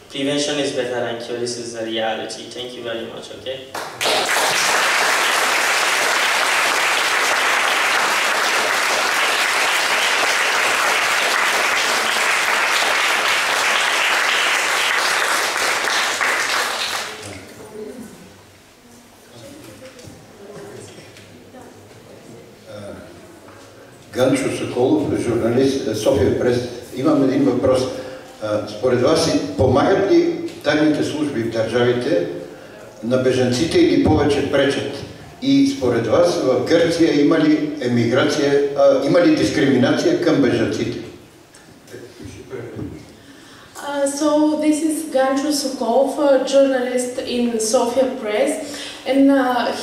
Prevention is better than cure. This is the reality. Thank you very much, okay? Ганчо Соколов, журналист, София Прес. Имам един въпрос. Според вас помагат ли тайните служби в държавите на бежанците или повече пречат? И според вас в Гърция има ли емиграция, има ли дискриминация към бежанците? So this is Gancho Sokolov, a journalist in Sofia Press, and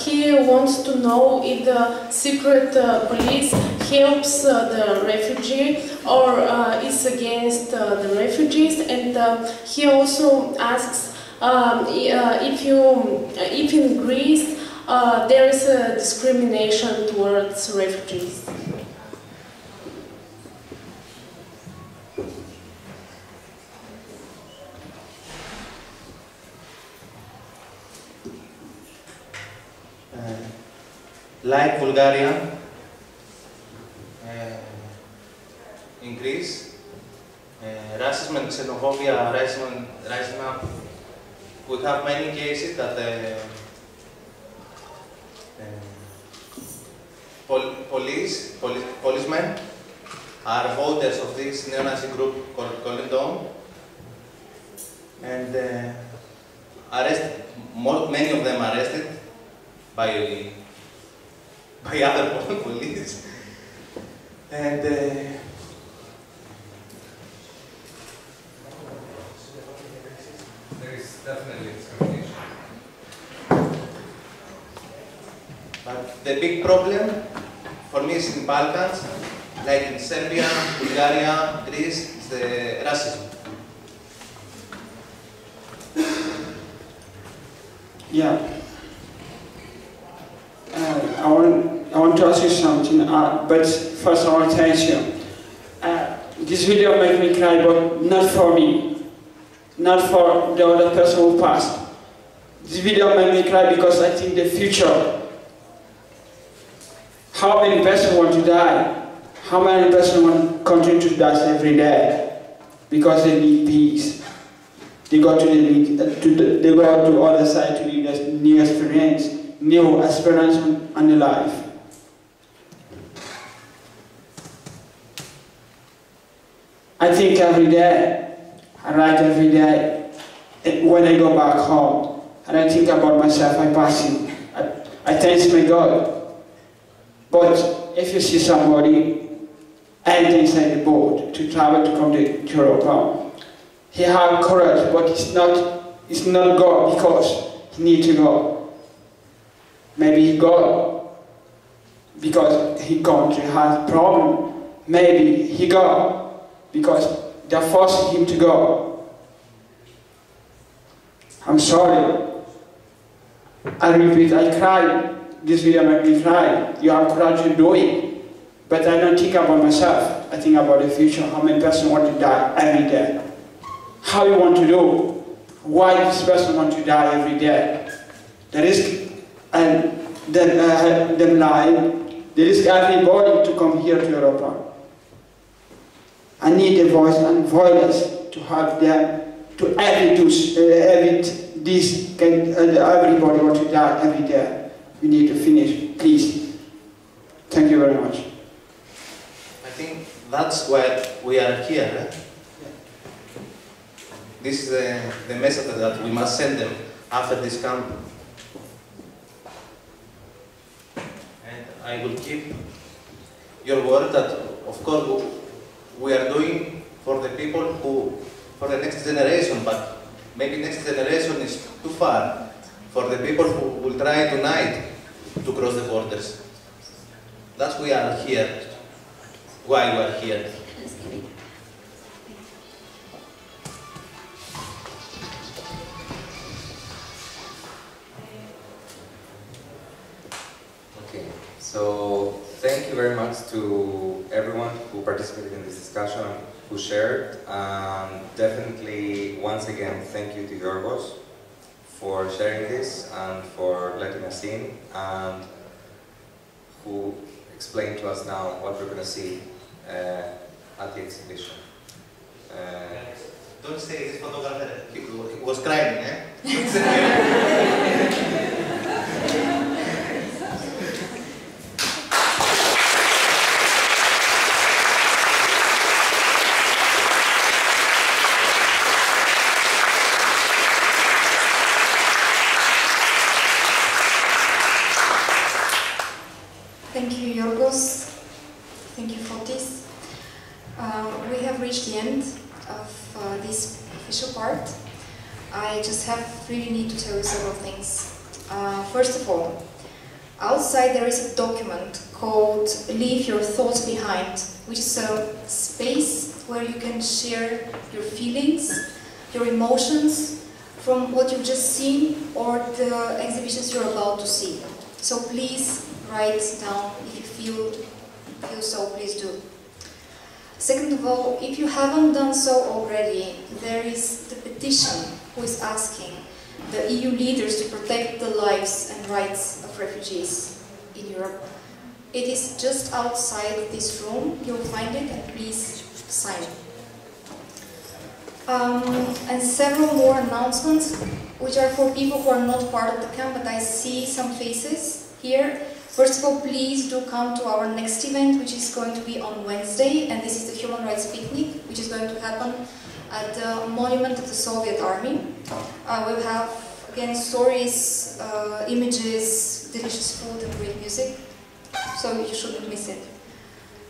he wants to know if the secret police helps the refugee or is against the refugees, and he also asks if in Greece there is a discrimination towards refugees. Like Bulgaria, in Greece, racism and xenophobia rising up. We have many cases that policemen are voters of this neo-Nazi group called Golden Dawn, and many of them arrested by other police, and there is definitely discrimination. But the big problem for me is in Balkans, like in Serbia, Bulgaria, Greece, is the racism. Yeah. I want to ask you something, but first I want to thank you. This video made me cry, but not for me, not for the other person who passed. This video made me cry because I think the future, how many persons want to die? How many persons want to continue to die every day? Because they need peace. They go to the other side to live this new experience, new experience on the life. I think every day, I write every day, when I go back home, and I think about myself, I pass it. I thank my God. But if you see somebody enter inside the boat to travel to come to Europa, he has courage, but it's not go because he needs to go. Maybe he go because his country has a problem. Maybe he go because they're forcing him to go. I'm sorry. I repeat, I cry. This video made me cry. You have courage to do it. But I don't think about myself. I think about the future. How many persons want to die every day? How you want to do? Why this person want to die every day? The risk and them lying. The risk everybody to come here to Europa. I need a voice and voice to have them to edit this. Everybody want to die every day. We need to finish, please. Thank you very much. I think that's why we are here. Eh? This is the message that we must send them after this camp. And I will keep your word that, of course, we are doing for the people who, for the next generation, but maybe next generation is too far for the people who will try tonight to cross the borders. That's why we are here. Why we are here. Okay, so thank you very much to everyone who participated in this discussion, who shared. Definitely, once again, thank you to Giorgos for sharing this and for letting us in, and who explained to us now what we're going to see at the exhibition. Don't say this photographer, he was crying, eh? Thank you, Ghiorgos. Thank you for this. We have reached the end of this official part. I just really need to tell you several things. First of all, outside there is a document called Leave Your Thoughts Behind, which is a space where you can share your feelings, your emotions from what you've just seen or the exhibitions you're about to see. So please write down if you feel so, please do. Second of all, if you haven't done so already, there is the petition who is asking the EU leaders to protect the lives and rights of refugees in Europe. It is just outside this room, you'll find it, and please sign. And several more announcements, which are for people who are not part of the camp, but I see some faces here. First of all, please do come to our next event, which is going to be on Wednesday, and this is the Human Rights Picnic, which is going to happen at the Monument of the Soviet Army. We'll have, again, stories, images, delicious food, and great music, so you shouldn't miss it.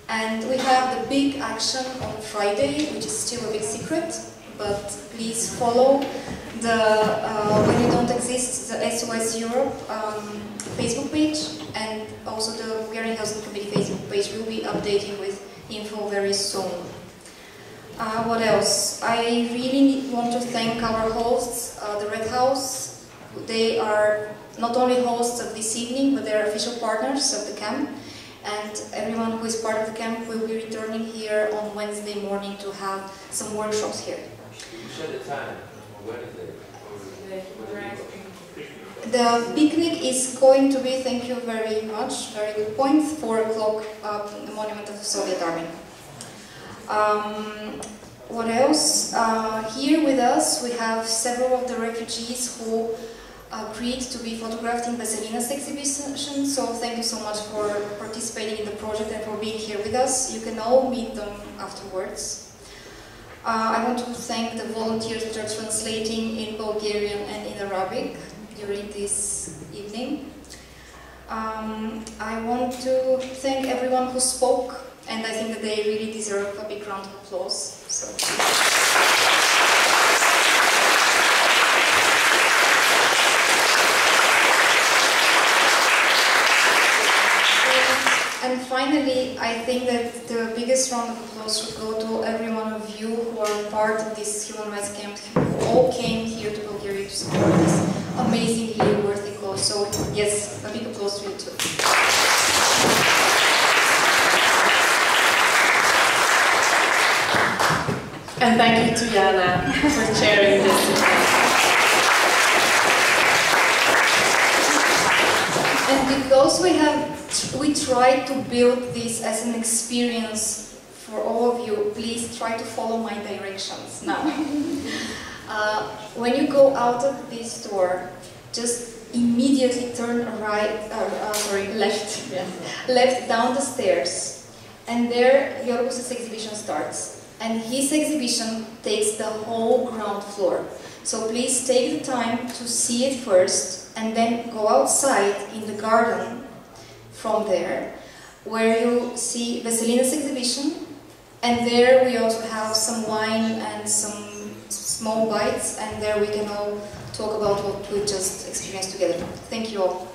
And we have the big action on Friday, which is still a big secret, but please follow the When You Don't Exist, the SOS Europe Facebook page, and also the Bulgarian Hellsinki Committee Facebook page. We'll be updating with info very soon. What else? I really want to thank our hosts, the Red House. They are not only hosts of this evening, but they're official partners of the camp. And everyone who is part of the camp will be returning here on Wednesday morning to have some workshops here. You said the time. When is it? The picnic is going to be, thank you very much, very good point, 4 o'clock at the Monument of the Soviet Army. What else? Here with us we have several of the refugees who agreed to be photographed in Veselina's exhibition, so thank you so much for participating in the project and for being here with us. You can all meet them afterwards. I want to thank the volunteers that are translating in Bulgarian and in Arabic during this evening. I want to thank everyone who spoke, and I think that they really deserve a big round of applause. So. And finally, I think that the biggest round of applause should go to every one of you who are part of this human rights camp, who all came here to Bulgaria to support this amazingly worthy cause. So yes, a big applause to you too. And thank you to Jana for chairing this. And because we tried to build this as an experience for all of you, please try to follow my directions now. When you go out of this door, just immediately turn left, left down the stairs, and there Ghiorgos' exhibition starts. And his exhibition takes the whole ground floor. So please take the time to see it first, and then go outside in the garden from there, where you see Veselina's exhibition, and there we also have some wine and some small bites, and there we can all talk about what we just experienced together. Thank you all.